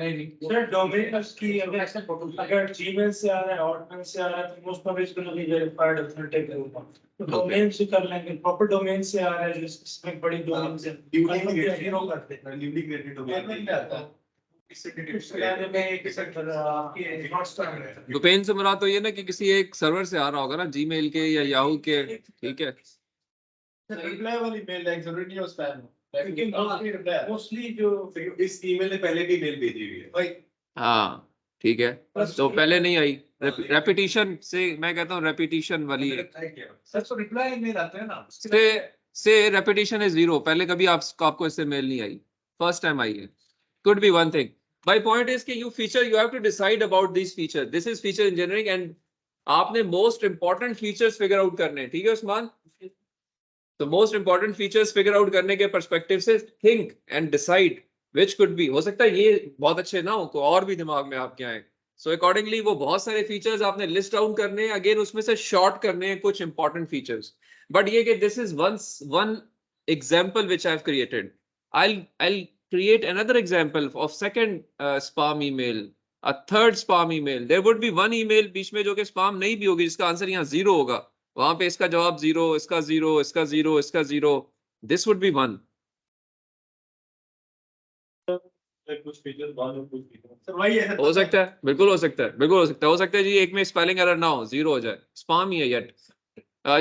नहीं सर डोमेन की अगर जीमेल से आ रहा है, हॉटमेल से आ रहा है, तो most of its gonna be verified authentic होगा। तो डोमेन से कर लेंगे, प्रॉपर डोमेन से आ रहा है, जो स्पेसिफिक बड़ी डोमेन से हीरो करते हैं, न्यूली क्रिएटेड डोमेन नहीं आता है। डोमेन से मुराद तो ये ना कि किसी एक सर्वर से आ रहा होगा ना, जीमेल के या याहू के, ठीक है। रिप्लाई वाली मेल लाइक जरूरी नहीं है उस स्पैम में, लेकिन मोस्टली जो इस ईमेल ने पहले भी मेल भेजी हुई है भाई। हाँ ठीक है, तो पहले नहीं आई, रेपिटेशन से मैं कहता हूँ, रेपिटेशन वाली सर तो रिप्लाई मेल आते हैं ना, से रेपिटेशन इज 0, पहले कभी आपको इससे मेल नहीं आई, फर्स्ट टाइम आई है, could be one thing. My point is कि you have to decide about these features. This is feature engineering and आपने most important features figure out करने हैं, ठीक है उस्मान? तो most important features figure out करने के perspective से think and decide which could be, हो सकता है ये बहुत अच्छे ना हो, को और भी दिमाग में आपके आए, so accordingly वो बहुत सारे features आपने list down करने हैं, again उसमें से short करने हैं कुछ important features, but ये कि this is one example which I have created. I'll create another example of second spam email, a third spam email. There would be one email बीच में जो कि spam नहीं भी होगी, जिसका आंसर यहाँ 0 होगा, वहां पे इसका जवाब 0, इसका 0, इसका 0, इसका 0, दिस वुड बी 1। कुछ फीचर बाद में कुछ फीचर सर वही है हो सकता है, बिल्कुल हो सकता है, बिल्कुल हो सकता है जी, एक में स्पेलिंग एरर ना हो, 0 हो जाए, स्पैम ही है येट,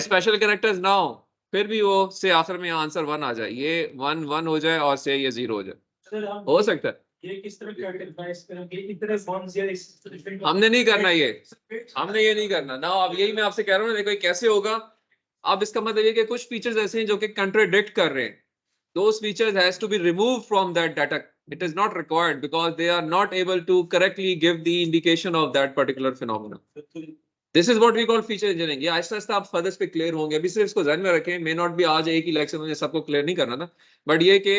स्पेशल कैरेक्टर्स ना हो, फिर भी वो से आखिर में आंसर 1 आ जाए, ये 1 1 हो जाए और से ये 0 हो जाए, सर हम हो सकता है। ये किस तरह कैटेगराइज करेंगे, इतने फॉर्म्स या इस हमने नहीं करना ये, हमने ये नहीं करना ना, अब यही मैं आपसे कह रहा हूँ ना, देखो ये कैसे होगा। अब इसका मतलब ये कि कुछ फीचर्स ऐसे हैं जो कि कंट्राडिक्ट कर रहे हैं, those features has to be removed from that data. It is not required because they are not able to correctly give the indication of that particular phenomenon. This is what we call feature engineering. ये आहिस्ता आहिस्ता आप फर्दर पे क्लियर होंगे, अभी सिर्फ इसको ध्यान में रखें, मे नॉट भी आज एक ही लेक्चर में सबको क्लियर नहीं करना था, बट ये कि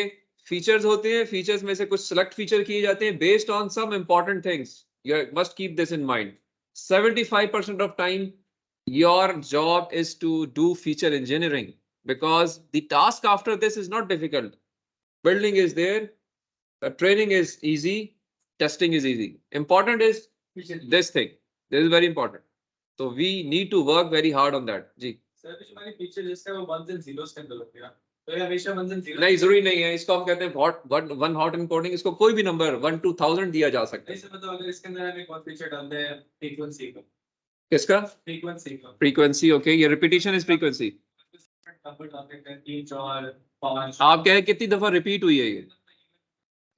फीचर्स होते हैं, फीचर्स में से कुछ सिलेक्ट फीचर किए जाते हैं based on some important things, you must keep this in mind. 75% of time your job is to do feature engineering, because the task after this is not difficult. Building is there, training is easy, testing is easy. Important is this thing. This is very important. So we need to work very hard on that. जी सर जो हमारी फीचर जिसका वो 1 से 0 के अंदर होते हैं, तो ये हमेशा 1 से 0 नहीं, जरूरी नहीं है, इसको हम कहते हैं hot one hot encoding, इसको कोई भी नंबर 1 to 1000 दिया जा सकता है। ऐसे मतलब अगर इसके अंदर हमें कौन फीचर डालते हैं फ्रीक्वेंसी का, किसका? फ्रीक्वेंसी का फ्रीक्वेंसी, ओके, ये रिपीटिशन इज फ्रीक्वेंसी। नंबर डालते हैं 3 4 5, आप कह रहे हैं कितनी दफा रिपीट हुई है ये?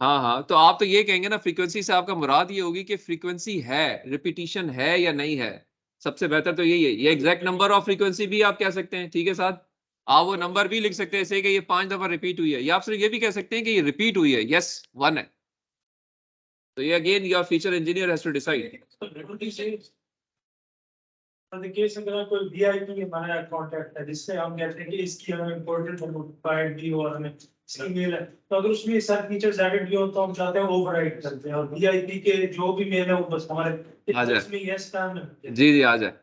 हाँ हाँ, तो आप तो ये कहेंगे ना, फ्रीक्वेंसी से आपका मुराद ये होगी कि फ्रीक्वेंसी है, रिपीटिशन है या नहीं है। सबसे बेहतर तो यही है, ये एग्जैक्ट नंबर ऑफ फ्रीक्वेंसी भी आप कह सकते हैं, ठीक है साहब, आप वो नंबर भी लिख सकते हैं ऐसे कि ये 5 दफा रिपीट हुई है, या आप सिर्फ ये भी कह सकते हैं कि ये रिपीट हुई है, यस 1 है। तो ये again your feature engineer has to decide. Case अगर कोई वीआईपी हमारा कॉन्टैक्ट है जिससे हम कहते हैं कि इसकी हमें इम्पोर्टेंट नोटिफाइड भी हो और हमें इसकी मेल है, तो अगर उसमें सब फीचर्स एडेड भी हो तो हम चाहते हैं ओवरराइड करते हैं, और वीआईपी के जो भी मेल है वो बस हमारे आ जाए। इसमें यस काम है। जी जी आ जाए,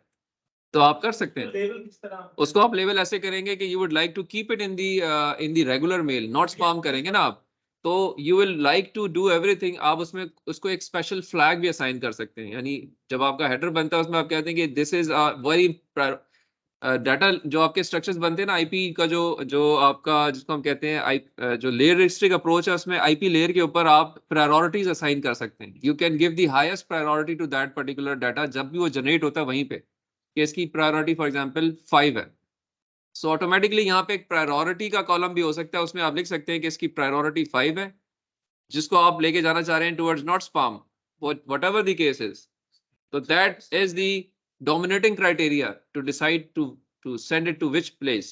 तो आप कर सकते हैं। लेवल किस तरह उसको आप लेवल ऐसे करेंगे कि you would like to keep it in the regular mail, not spam करेंगे ना आप, तो you will like to do everything, आप उसमें उसको एक स्पेशल फ्लैग भी असाइन कर सकते हैं, यानी जब आपका हेडर बनता है उसमें आप कहते हैं कि दिस इज वेरी डाटा, जो आपके स्ट्रक्चर्स बनते हैं ना आईपी का, जो आपका जिसको हम कहते हैं जो लेयरिस्टिक अप्रोच है, उसमें आईपी लेयर के ऊपर आप प्रायोरिटीज असाइन कर सकते हैं। You can give the highest priority to that particular data जब भी वो जनरेट होता है वहीं पे, कि इसकी प्रायोरिटी फॉर एग्जांपल 5 है, सो ऑटोमेटिकली यहाँ पे एक प्रायोरिटी का कॉलम भी हो सकता है, उसमें आप लिख सकते हैं कि इसकी प्रायोरिटी 5 है, जिसको आप लेके जाना चाह रहे हैं towards not spam, whatever the case is, तो that is the dominating criteria to decide to send it to which place,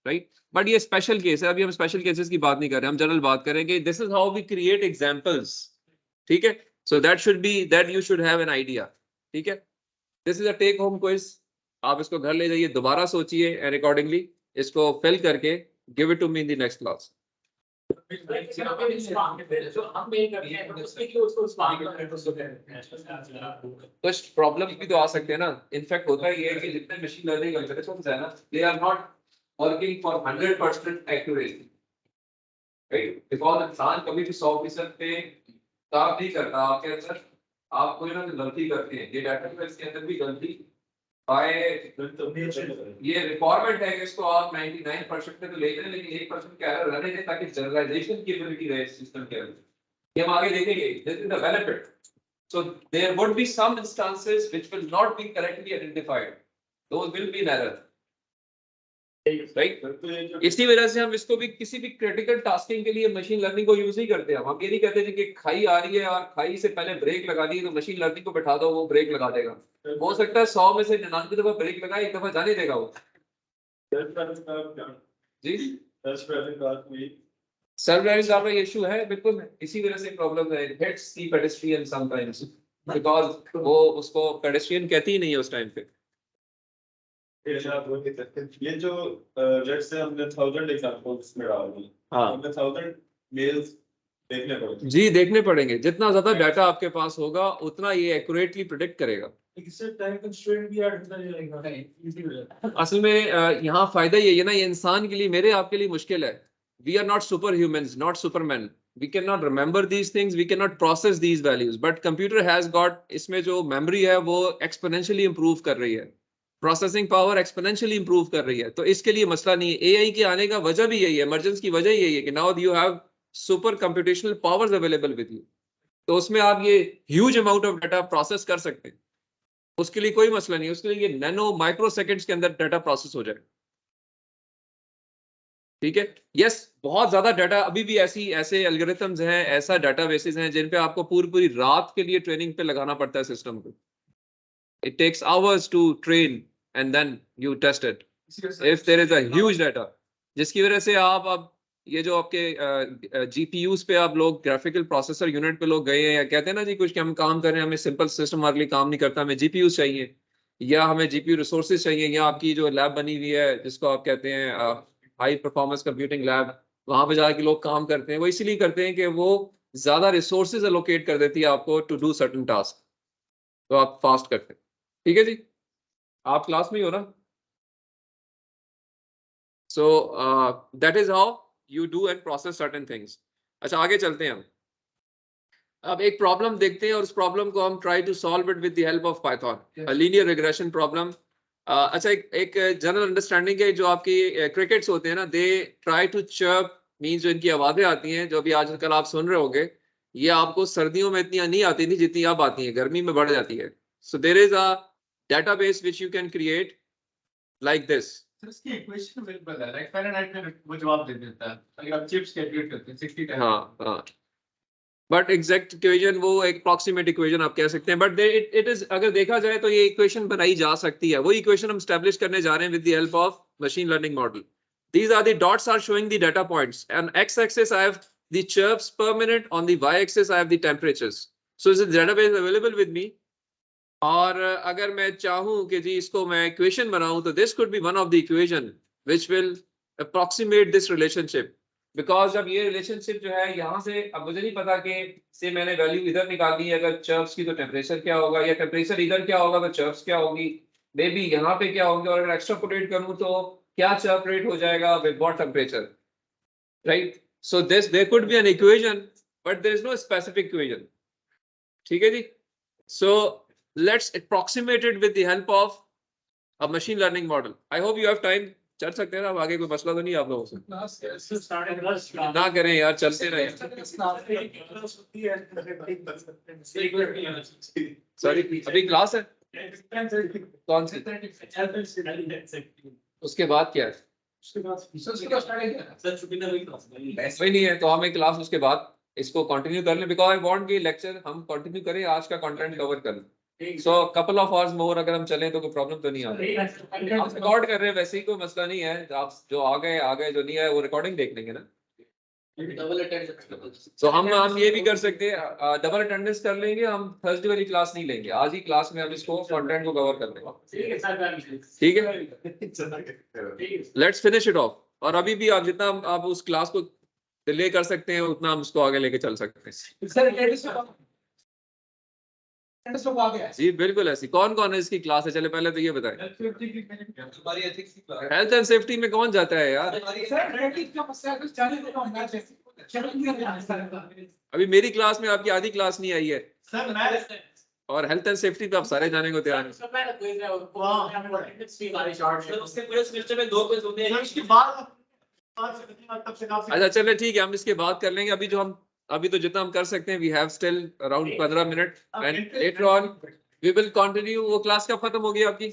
right. But ये स्पेशल केस है, अभी हम स्पेशल केसेस की बात नहीं कर रहे, हम जनरल बात करेंगे, this is how we create examples, ठीक है। So that should be that you should have an idea, ठीक है। This is a take home quiz, आप इसको घर ले जाइए, दोबारा सोचिए एंड अकॉर्डिंगली इसको फिल करके give it to me in the next class. कुछ प्रॉब्लम भी तो आ सकते हैं ना, इनफैक्ट होता ही है कि जितने मशीन लर्निंग एल्गोरिथम्स है ना, they are not working for 100% accuracy, right, because इंसान कभी भी 100% पे काम नहीं करता, आपके अंदर आप कोई ना कोई गलती करते हैं, ये डाटाबेस के अंदर भी गलती बाय ये रिक्वायरमेंट है कि इसको आप 99% पे तो लेते हैं, लेकिन 1% का एरर रहने दें ताकि जनरलाइजेशन की एबिलिटी रहे सिस्टम के अंदर, ये हम आगे देखेंगे, this is the benefit. So there would be some instances which will not be correctly identified, those will be an error, right? इसी वजह से हम इसको भी किसी भी क्रिटिकल टास्किंग के लिए मशीन लर्निंग को यूज नहीं करते, हम ये नहीं कहते कि खाई आ रही है और खाई से पहले ब्रेक लगा दी तो मशीन लर्निंग को बैठा दो, वो ब्रेक लगा देगा, हो सकता है 100 में से 99 दफा ब्रेक लगाए, एक दफा जाने देगा वो। जी सेल्फ ड्राइविंग कार का इशू है, बिल्कुल इसी वजह से प्रॉब्लम है, it hits the pedestrian sometimes because वो उसको पेडेस्ट्रियन कहती ही नहीं है उस टाइम पे। ये जो लेट्स से हमने 1000 एग्जांपल्स में डाल दी, हाँ हमें 1000 मेल्स देखने पड़ेंगे। जी, देखने पड़ेंगे, जितना ज्यादा डाटा आपके पास होगा उतना ये एक्यूरेटली प्रेडिक्ट करेगा। इससे टाइम कंस्ट्रेंट भी ऐड होता जाएगा, इजी हो जाएगा। असल में यहाँ फायदा ये है ना, ये इंसान के लिए, मेरे आपके लिए मुश्किल है, we are not superhumans, not supermen, we cannot remember these things, we cannot process these values, but computer has got, इसमें जो memory है वो exponentially improve कर रही है, प्रोसेसिंग पावर एक्सपोनेंशियली इंप्रूव कर रही है, तो इसके लिए मसला नहीं है। एआई के आने का वजह भी यही है, इमरजेंस की वजह यही है कि now you have super computational powers available with you, तो उसमें आप ये huge amount of data process कर सकते हैं। उसके लिए कोई मसला नहीं है, उसके लिए ये नैनो माइक्रो सेकेंड्स के अंदर डाटा प्रोसेस हो जाएगा। ठीक है, यस, बहुत ज्यादा डाटा अभी भी ऐसे एल्गोरिथम्स हैं, ऐसा डाटाबेसेस हैं जिन पे आपको पूरी पूरी रात के लिए ट्रेनिंग पे लगाना पड़ता है सिस्टम को। It takes hours to train and then you test it if there is a huge data, जिसकी वजह से आप अब ये जो आपके जीपीयूज पे आप लोग ग्राफिकल प्रोसेसर यूनिट पे लोग गए हैं, या कहते हैं ना जी कुछ कि हम काम कर रहे हैं, हमें सिंपल सिस्टम हमारे लिए काम नहीं करता, हमें जीपीयू चाहिए, या हमें जीपीयू रिसोर्सेज चाहिए, या आपकी जो लैब बनी हुई है जिसको आप कहते हैं हाई परफॉर्मेंस कंप्यूटिंग लैब, वहां पे जाके लोग काम करते हैं, वो इसीलिए करते हैं कि वो ज्यादा रिसोर्सेज एलोकेट कर देती है आपको टू डू सर्टेन टास्क, तो आप फास्ट करते हैं। ठीक है जी, आप क्लास में ही हो ना? So that is how you do and process certain things. अच्छा, आगे चलते हैं हम। अब एक प्रॉब्लम देखते हैं और उस प्रॉब्लम को हम try to solve it with the help of Python, a linear regression problem. अच्छा, एक जनरल अंडरस्टैंडिंग है, जो आपकी क्रिकेट्स होते हैं ना, they try to chirp, means जो इनकी आवाजें आती हैं जो अभी आजकल आप सुन रहे होगे, ये आपको सर्दियों में इतनी नहीं आती थी जितनी अब आती हैं, गर्मी में बढ़ जाती है। So there is a database which you can create like this. Sir इसकी इक्वेशन अवेलेबल है, राइट? फ़ारेनहाइट में वो जवाब दे देता है अगर आप चिप्स कैलकुलेट करते हैं 60 टाइम। हाँ, बट एग्जैक्ट इक्वेशन वो एक अप्रॉक्सीमेट इक्वेशन आप कह सकते हैं, बट इट इज, अगर देखा जाए तो ये इक्वेशन बनाई जा सकती है। वो इक्वेशन हम स्टैब्लिश करने जा रहे हैं with the help of machine learning model. These are the dots are showing the data points. On x-axis I have the chirps per minute. On the y-axis I have the temperatures. So is the database available with me? और अगर मैं चाहूँ कि जी इसको मैं इक्वेशन बनाऊं, तो this could be one of the equation which will approximate this relationship. Because जब ये रिलेशनशिप जो है यहाँ से, अब मुझे नहीं पता कि से मैंने वैल्यू इधर निकालनी है अगर चर्प्स की, तो टेम्परेचर क्या होगा, या टेम्परेचर इधर क्या होगा तो चर्प्स क्या होगी, मे बी यहाँ पे क्या होगी, और अगर एक्स्ट्रापोलेट करूँ तो क्या चर्प रेट हो जाएगा with what temperature, right? So this there could be an equation but there is no specific equation. ठीक है जी, so let's approximate it with the help of a machine learning model. I hope you have time, चल सकते हैं ना? अब आगे कोई मसला तो नहीं आप लोगों से? ना करें यार, चलते रहे। सॉरी, अभी क्लास है? कौन सी? उसके बाद क्या है? वही नहीं है, तो हम एक क्लास उसके बाद इसको कंटिन्यू कर लें, बिकॉज आई वांट कि लेक्चर हम कंटिन्यू करें, आज का कंटेंट कवर कर लें। सो कपल ऑफ आवर्स मोर अगर हम चलें तो कोई प्रॉब्लम तो नहीं आ रही। हम रिकॉर्ड कर रहे हैं, वैसे ही कोई मसला नहीं है, आप जो आ गए, जो नहीं है वो रिकॉर्डिंग देख लेंगे ना। Double attendance. तो हम ये भी कर सकते हैं, डबल अटेंडेंस कर लेंगे, हम थर्सडे वाली क्लास नहीं लेंगे, आज ही क्लास में हम इसको कंटेंट को कवर कर लेंगे। ठीक है, लेट्स फिनिश इट ऑफ। और अभी भी आप जितना आप उस क्लास को डिले कर सकते हैं उतना हम उसको आगे लेके चल सकते हैं। जी बिल्कुल ऐसी। कौन कौन है इसकी क्लास है? चले पहले तो ये बताएं। हमारी एथिक्स की क्लास। हेल्थ एंड सेफ्टी में कौन जाता है यार? अभी मेरी क्लास में आपकी आधी क्लास नहीं आई है, सर मैं और हेल्थ एंड सेफ्टी पे आप सारे जाने को तैयार हैं। उसके पूरे सेमेस्टर में 2 क्विज होते हैं। इसके बाद तब से आप अच्छा चले ठीक है, हम इसके बाद कर लेंगे। अभी तो जितना हम कर सकते हैं, we have still around 15 minute, and later on we will continue. वो क्लास कब खत्म होगी आपकी?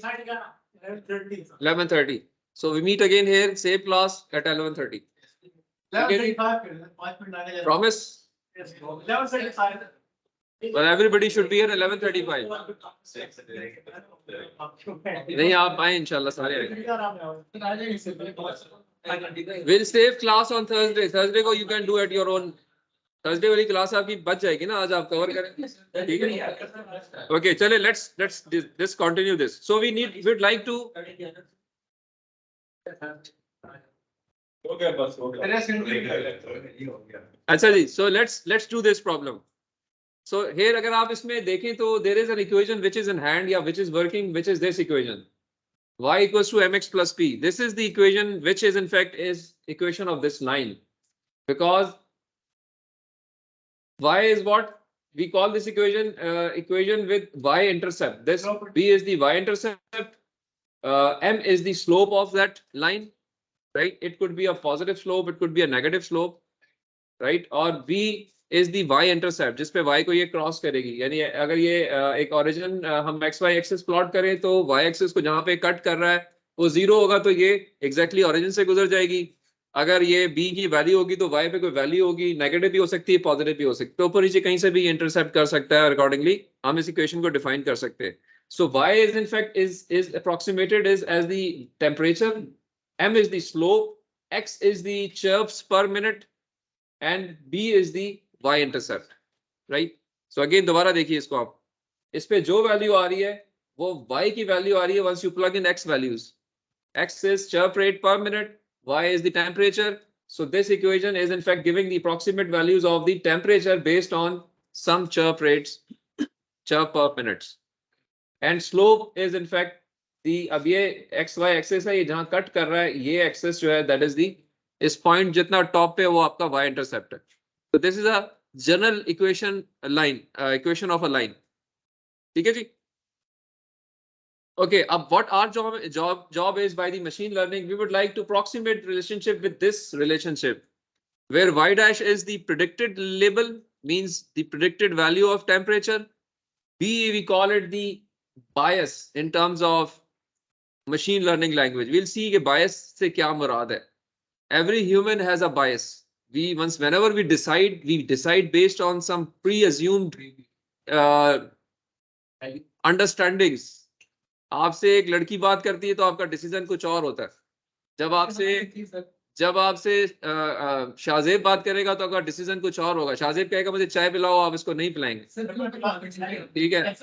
11:30। So we meet again here, same class at 11:30। Promise? Well, everybody should be here 11:35. नहीं, आप आए इंशाल्लाह सारे आएंगे। We'll save class on Thursday. Thursday को you can do at your own. Thursday वाली क्लास आपकी बच जाएगी ना, आज आप कवर करें। ठीक है, ओके चले, let's this continue this. So we'd like to हो गया बस हो गया। अच्छा जी, so let's do this problem. So here अगर आप इसमें देखें तो there is an equation which is in hand, या which is working, which is this equation, y equals to mx plus p. This is the equation which is in fact is equation of this line, because y is what we call this equation, equation with y intercept. This b is the y intercept, m is the slope of that line, right? It could be a positive slope, it could be a negative slope, right? और v is the y intercept जिस पे y को ये क्रॉस करेगी, यानी अगर ये एक ओरिजिन हम x y एक्सिस प्लॉट करें तो y एक्सिस को जहां पे कट कर रहा है वो 0 होगा तो ये एग्जैक्टली ओरिजिन से गुजर जाएगी। अगर ये b की वैल्यू होगी तो y पे कोई वैल्यू होगी, नेगेटिव भी हो सकती है, पॉजिटिव भी हो सकती है, तो ऊपर नीचे कहीं से भी इंटरसेप्ट कर सकता है। अकॉर्डिंगली हम इस इक्वेशन को डिफाइन कर सकते हैं। So y is in fact is approximated as the temperature, m is the slope, x is the chirps per minute, and b is the y intercept, right? So again दोबारा देखिए इसको आप, इस पे जो वैल्यू आ रही है वो y की वैल्यू आ रही है once you plug in x values. X is chirp rate per minute, y is the temperature. So this equation is in fact giving the approximate values of the temperature based on some chirp rates, chirp per minutes. And slope is in fact the, अब ये x y axis है, ये जहां कट कर रहा है ये axis जो है that is the, इस point जितना टॉप पे वो आपका y intercept है। So this is a general equation line, equation of a line, ठीक है जी। Okay, what our job is by the machine learning, we would like to approximate relationship with this relationship, where y dash is the predicted label, means the predicted value of temperature. B, we call it the bias in terms of machine learning language. We'll see कि bias से क्या मुराद है. Every human has a bias. Whenever we decide based on some pre-assumed understandings. आपसे एक लड़की बात करती है तो आपका डिसीजन कुछ और होता है। जब आपसे शाहजेब बात करेगा तो आपका डिसीजन कुछ और होगा। शाहजेब कहेगा मुझे चाय पिलाओ, आप इसको नहीं पिलाएंगे, ठीक है।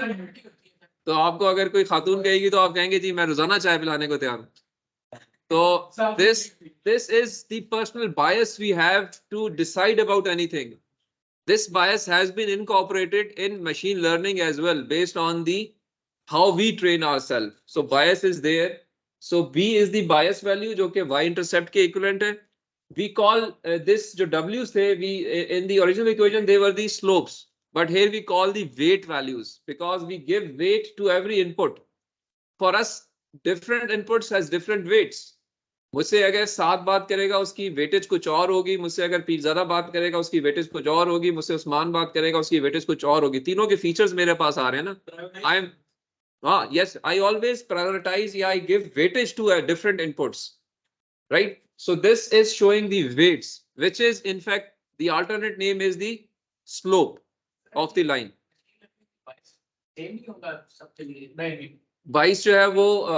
तो आपको अगर कोई खातून कहेगी तो आप कहेंगे जी मैं रोजाना चाय पिलाने को तैयार हूँ। तो this is the personal bias we have to decide about anything. This bias has been incorporated in machine learning as well based on the how we train ourselves. So bias is there. So b is the bias value जो कि y intercept के equivalent है। We call this जो w's थे, we in the original equation they were the slopes, but here we call the weight values because we give weight to every input. For us different inputs has different weights. मुझसे अगर 7 बात करेगा उसकी वेटेज कुछ और होगी, मुझसे अगर पीर ज़्यादा बात करेगा उसकी वेटेज कुछ और होगी, मुझसे उस्मान बात करेगा उसकी वेटेज कुछ और होगी। तीनों के फीचर्स मेरे पास आ रहे हैं ना। I am yes, I always prioritize, I give weightage to different inputs, right? So this is showing the weights, which is in fact the alternate name is the slope of the line. 22 जो है वो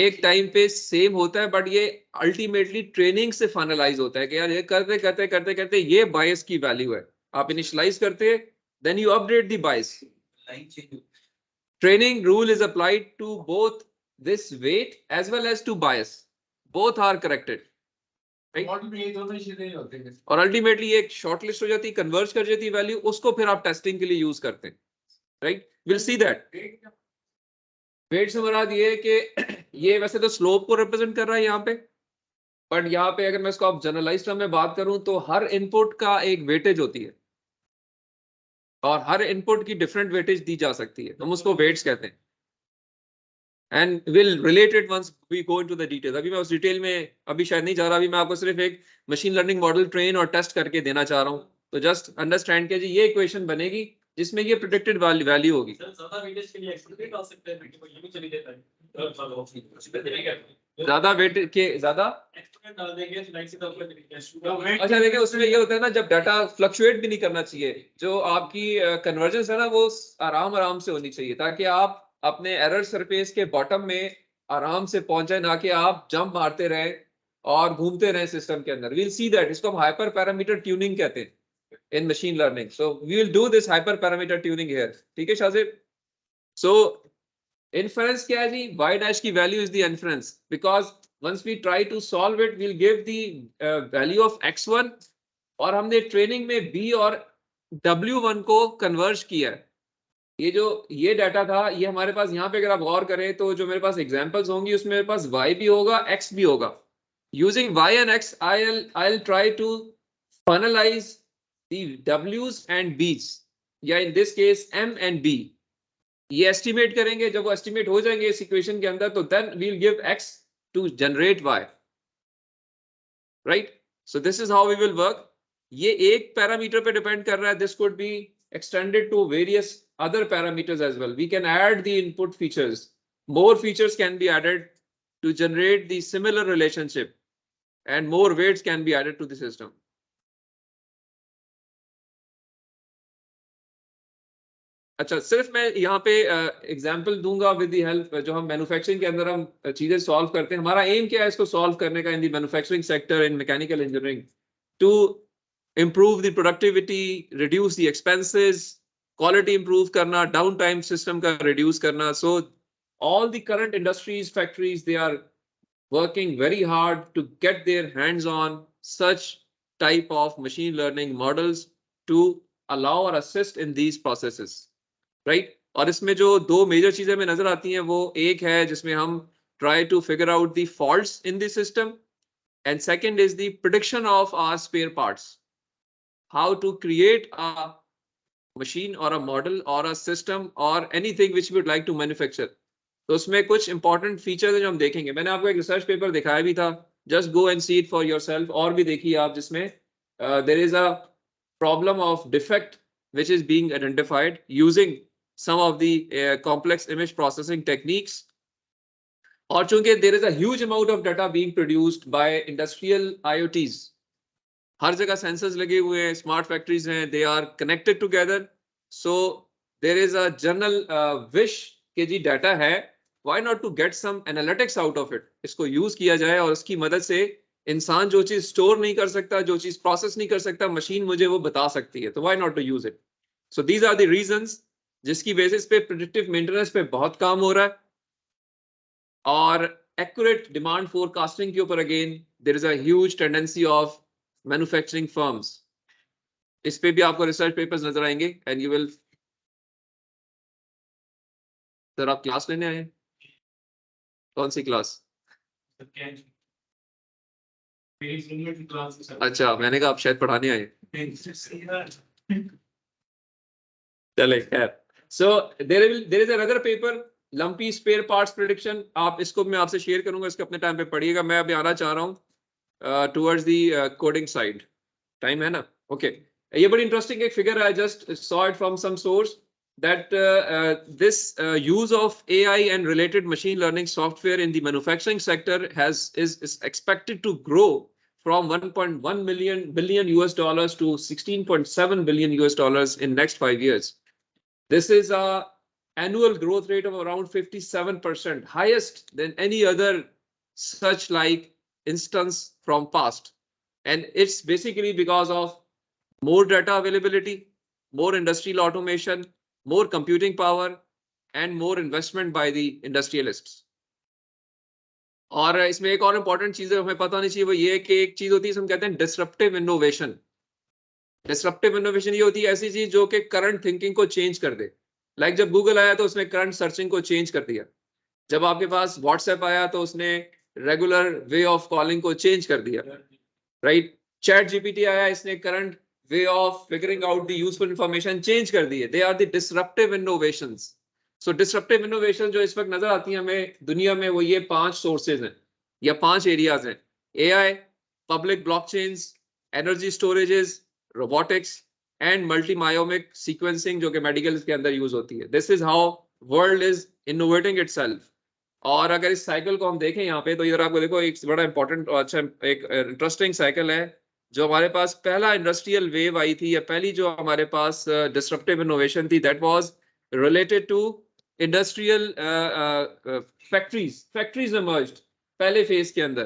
एक टाइम पे सेम होता है, बट ये अल्टीमेटली ट्रेनिंग से फाइनलाइज होता है कि यार ये करते करते करते करते ये बायस की वैल्यू है। आप इनिशियलाइज करते हैं, then you update the bias. Training rule is applied to both this weight as well as to bias. Both are corrected. Right? और अल्टीमेटली एक शॉर्टलिस्ट हो जाती है, कन्वर्ज कर जाती है वैल्यू, उसको फिर आप टेस्टिंग के लिए यूज करते हैं। Right, will see that. Weight से मुराद ये है कि ये वैसे तो स्लोप को रिप्रेजेंट कर रहा है यहाँ पे, बट यहाँ पे अगर मैं इसको आप जनरलाइज टर्म में बात करूं तो हर इनपुट का एक वेटेज होती है और हर इनपुट की डिफरेंट वेटेज दी जा सकती है, हम उसको वेट्स कहते हैं। And will related once we go into the details. अभी मैं उस डिटेल में अभी शायद नहीं जा रहा, अभी मैं आपको सिर्फ एक मशीन लर्निंग मॉडल ट्रेन और टेस्ट करके देना चाह रहा हूँ। तो जस्ट अंडरस्टैंड कीजिए ये इक्वेशन बनेगी जिसमें ये प्रेडिक्टेड वैल्यू होगी। ज्यादा वेट के ज्यादा अच्छा देखिए, उसमें ये होता है ना जब डाटा फ्लक्चुएट भी नहीं करना चाहिए, जो आपकी कन्वर्जेंस है ना वो आराम आराम से होनी चाहिए ताकि आप अपने एरर सरफेस के बॉटम में आराम से पहुंचे, ना कि आप जंप मारते रहे और घूमते रहे सिस्टम के अंदर। वील सी दैट, इसको हम हाइपर पैरामीटर ट्यूनिंग कहते हैं in machine learning. So we will do this hyper parameter tuning here. ठीक है शाहजेब? So inference क्या है जी? Y dash की value is the inference because once we try to solve it, we'll give the value of x1 और हमने ट्रेनिंग में b और w1 को कन्वर्ज किया है। ये जो ये डाटा था ये हमारे पास यहाँ पे अगर आप गौर करें तो जो मेरे पास एग्जांपल्स होंगी उसमें मेरे पास y भी होगा x भी होगा। Using y and x, I'll try to finalize the w's and b's, yeah, in this case m and b, ये एस्टिमेट करेंगे, जब वो एस्टिमेट हो जाएंगे इस इक्वेशन के अंदर, तो then we'll give x to generate y, right? So this is how we will work. ये एक पैरामीटर पे डिपेंड कर रहा है. This could be extended to various other parameters as well. We can add the input features. More features can be added to generate the similar relationship, and more weights can be added to the system. अच्छा, सिर्फ मैं यहाँ पे एग्जांपल दूंगा विद द हेल्प, जो हम मैन्युफैक्चरिंग के अंदर हम चीजें सॉल्व करते हैं. हमारा एम क्या है इसको सॉल्व करने का in the manufacturing sector, in mechanical engineering, to improve the productivity, reduce the expenses, quality improve करना, downtime system का reduce करना. So all the current industries, factories, they are working very hard to get their hands on such type of machine learning models to allow or assist in these processes, right? और इसमें जो दो मेजर चीजें हमें नजर आती हैं, वो एक है जिसमें हम try to figure out the faults in the system, and second is the prediction of our spare parts. How to create a machine or a model or a system or anything which we would like to manufacture. तो उसमें कुछ important features हैं जो हम देखेंगे. मैंने आपको एक research paper दिखाया भी था. Just go and see it for yourself. और भी देखिए आप, जिसमें there is a problem of defect which is being identified using some of the complex image processing techniques. और चूंकि there is a huge amount of data being produced by industrial IoTs. हर जगह सेंसर्स लगे हुए हैं, स्मार्ट फैक्ट्रीज हैं, they are connected together. So there is a general wish कि जी डाटा है, why not to get some analytics out of it. इसको यूज किया जाए और उसकी मदद से इंसान जो चीज स्टोर नहीं कर सकता, जो चीज प्रोसेस नहीं कर सकता, मशीन मुझे वो बता सकती है. तो why not to use it. So these are the reasons जिसकी बेसिस पे प्रेडिक्टिव मेंटेनेंस पे बहुत काम हो रहा है. और एक्यूरेट डिमांड फोरकास्टिंग के ऊपर again there is a huge tendency of manufacturing firms. इस पे भी आपको रिसर्च पेपर्स नजर आएंगे. एंड यू विल, सर आप क्लास लेने आए हैं? कौन सी क्लास? अच्छा, मैंने कहा आप शायद पढ़ाने आए. चले खैर. So there is another paper, lumpy spare parts prediction. आप इसको मैं आपसे शेयर करूंगा, इसको अपने टाइम पे पढ़िएगा. मैं अभी आना चाह रहा हूँ towards the coding side. Time है ना? Okay. ये बड़ी interesting एक figure है. I just saw it from some source that this use of AI and related machine learning software in the manufacturing sector is expected to grow from 1.1 billion US dollars to 16.7 billion US dollars in next 5 years. This is a annual growth rate of around 57%, highest than any other such like instance from past. And it's basically because of more data availability, more industrial automation, more computing power, and more investment by the industrialists. और इसमें एक और इम्पोर्टेंट चीज हमें पता होनी चाहिए, वो ये कि एक चीज होती है हम कहते हैं डिसरप्टिव इनोवेशन. डिसरप्टिव इनोवेशन ये होती है ऐसी चीज जो कि करंट थिंकिंग को चेंज कर दे. लाइक जब गूगल आया तो उसने करंट सर्चिंग को चेंज कर दिया. जब आपके पास व्हाट्सएप आया तो उसने रेगुलर वे ऑफ कॉलिंग को चेंज कर दिया, राइट? चैट जीपीटी आया, इसने current way of figuring out the useful information change कर दिए. They are the disruptive innovations. So disruptive innovation जो इस वक्त नजर आती है हमें दुनिया में, वो ये 5 सोर्सेज हैं या 5 एरियाज हैं. AI, public blockchains, energy storages, robotics and multiomic sequencing, जो कि मेडिकल के अंदर यूज होती है. This is how world is innovating itself. और अगर इस साइकिल को हम देखें यहाँ पे, तो इधर आपको देखो एक बड़ा इंपॉर्टेंट और अच्छा एक इंटरेस्टिंग साइकिल है. जो हमारे पास पहला इंडस्ट्रियल वेव आई थी, या पहली जो हमारे पास डिसरप्टिव इनोवेशन थी, that was related to industrial factories emerged पहले फेज के अंदर.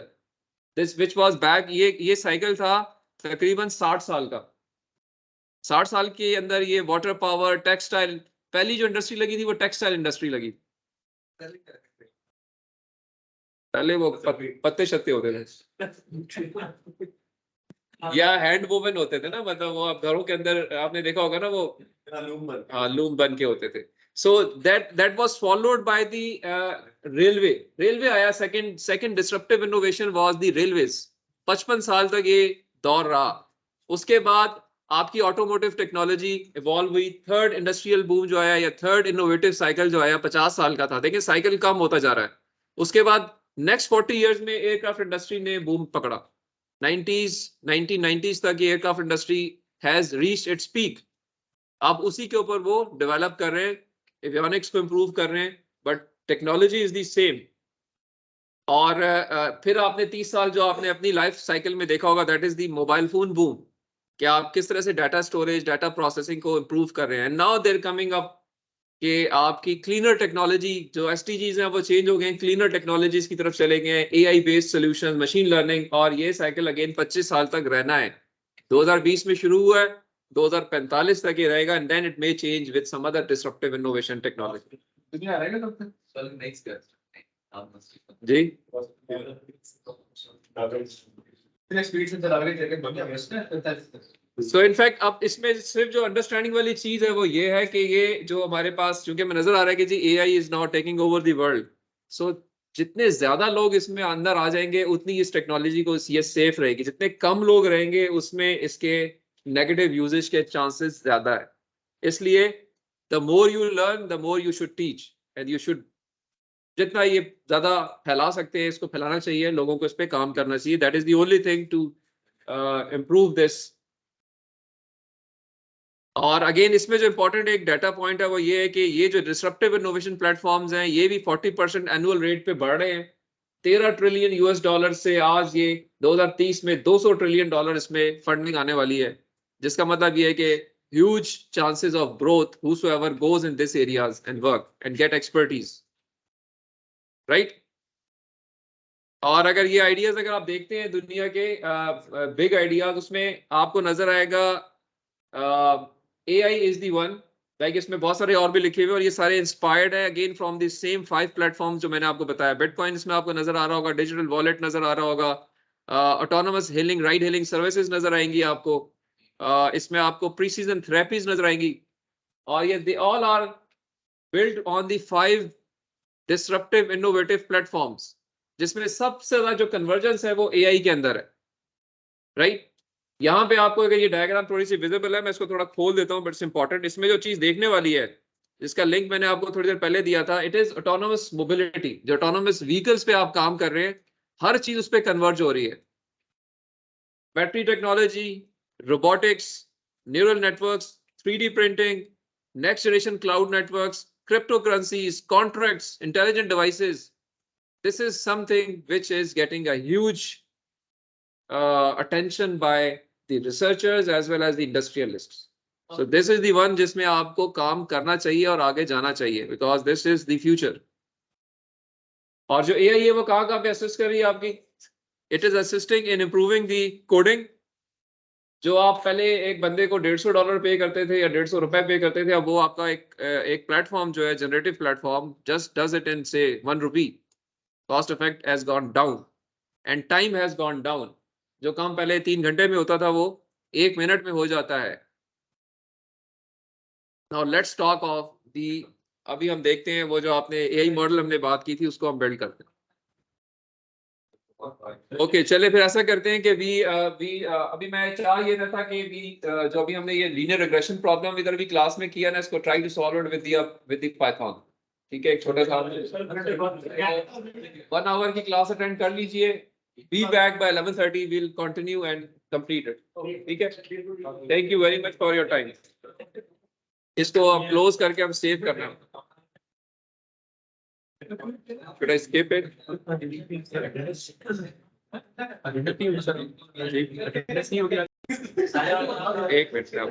दिस व्हिच वाज बैक, ये साइकिल था तकरीबन 60 साल का. 60 साल के अंदर ये वाटर पावर, टेक्सटाइल, पहली जो इंडस्ट्री लगी थी वो टेक्सटाइल इंडस्ट्री लगी. पहले वो पत्ते शत्ते होते थे या हैंड वोवन होते थे ना, मतलब वो आप घरों के अंदर आपने देखा होगा ना, वो लूम बन के होते थे. So that was followed by the railway आया. Second disruptive innovation was the railways. 55 साल तक ये दौर रहा. उसके बाद आपकी ऑटोमोटिव टेक्नोलॉजी इवॉल्व हुई, थर्ड इंडस्ट्रियल बूम जो आया या थर्ड इनोवेटिव साइकिल जो आया 50 साल का था, देखिए साइकिल कम होता जा रहा है। उसके बाद नेक्स्ट 40 इयर्स में एयरक्राफ्ट इंडस्ट्री ने बूम पकड़ा। 1990s तक ये aircraft industry has reached its peak. आप उसी के ऊपर वो डेवलप कर रहे हैं, एवियोनिक्स को इंप्रूव कर रहे हैं, but technology is the same. और फिर आपने 30 साल जो आपने अपनी लाइफ साइकिल में देखा होगा, that is the mobile phone boom, कि आप किस तरह से डाटा स्टोरेज, डाटा प्रोसेसिंग को इंप्रूव कर रहे हैं। नाउ देयर कमिंग अप कि आपकी क्लीनर टेक्नोलॉजी, जो एसटीजीज हैं वो चेंज हो गए हैं, क्लीनर टेक्नोलॉजीज की तरफ चले गए हैं, AI based solutions, machine learning, और ये साइकिल अगेन 25 साल तक रहना है। 2020 में शुरू हुआ है, 2045 तक ये रहेगा, and then it may change with some other disruptive innovation technology. दुनिया रहेगा तब तक। So next question. जी इतने स्पीड से चला रहे थे कि दुनिया बेस्ट है। सो इनफैक्ट अब इसमें सिर्फ जो अंडरस्टैंडिंग वाली चीज है वो ये है कि ये जो हमारे पास, चूंकि हमें नजर आ रहा है कि जी AI is now taking over the world, so जितने ज्यादा लोग इसमें अंदर आ जाएंगे उतनी इस टेक्नोलॉजी को ये सेफ रहेगी, जितने कम लोग रहेंगे उसमें इसके नेगेटिव यूजेज के चांसेस ज्यादा है। इसलिए the more you learn the more you should teach, and you should जितना ये ज्यादा फैला सकते हैं इसको फैलाना चाहिए, लोगों को इस पे काम करना चाहिए। That is the only thing to improve this. और अगेन इसमें जो इंपॉर्टेंट एक डाटा पॉइंट है वो ये है कि ये जो डिसरप्टिव इनोवेशन प्लेटफॉर्म्स हैं ये भी 40% एनुअल रेट पे बढ़ रहे हैं। 13 ट्रिलियन यूएस डॉलर से आज ये 2030 में 200 ट्रिलियन डॉलर इसमें फंडिंग आने वाली है, जिसका मतलब ये है कि huge chances of growth whosoever goes in this areas and work and get expertise, right. और अगर ये आइडियाज अगर आप देखते हैं दुनिया के बिग आइडियाज, उसमें आपको नजर आएगा AI is the one, like इसमें बहुत सारे और भी लिखे हुए और ये सारे इंस्पायर्ड है again from the same 5 platforms जो मैंने आपको बताया। बिटकॉइन इसमें आपको नजर आ रहा होगा, डिजिटल वॉलेट नजर आ रहा होगा, autonomous hailing, ride hailing services नजर आएंगी आपको, इसमें आपको प्रीसीजन थेरेपीज नजर आएंगी, और ये they all are build on the 5 disruptive innovative platforms, जिसमें सबसे ज्यादा जो कन्वर्जेंस है वो एआई के अंदर है, राइट। यहाँ पे आपको अगर ये डायग्राम थोड़ी सी विजिबल है, मैं इसको थोड़ा खोल देता हूँ, बट इट्स इंपॉर्टेंट। इसमें जो चीज देखने वाली है, जिसका लिंक मैंने आपको थोड़ी देर पहले दिया था, इट इज ऑटोनोमस मोबिलिटी। जो ऑटोनोमस व्हीकल्स पे आप काम कर रहे हैं, हर चीज उस पर कन्वर्ज हो रही है। Battery technology, robotics, neural networks, 3D printing, next generation cloud networks, cryptocurrencies, contracts, intelligent devices. This is something which is getting a huge attention by the researchers as well as the industrialists. So this is the one जिसमें आपको काम करना चाहिए और आगे जाना चाहिए, because this is the future. और जो AI है वो कहाँ पे असिस्ट कर रही है आपकी? It is assisting in improving the coding. जो आप पहले एक बंदे को $150 पे करते थे या ₹150 पे करते थे, अब वो आपका एक प्लेटफॉर्म जो है, generative platform, just does it in से ₹1। Cost effect has gone down and time has gone down. जो काम पहले 3 घंटे में होता था वो 1 मिनट में हो जाता है। Now let's talk of the, अभी हम देखते हैं वो जो आपने एआई मॉडल हमने बात की थी उसको हम बिल्ड करते हैं। ओके चले फिर ऐसा करते हैं कि अभी मैं चाह ये था कि जो अभी हमने ये लीनियर रिग्रेशन प्रॉब्लम इधर भी क्लास में किया ना, इसको try to solve it with Python. ठीक है, एक छोटा सा 1 आवर की क्लास अटेंड कर लीजिए। Be back by 11:30, will continue and complete it. ठीक है, thank you very much for your time. इसको हम क्लोज करके हम सेव करना है। Should I skip it? एक मिनट से आप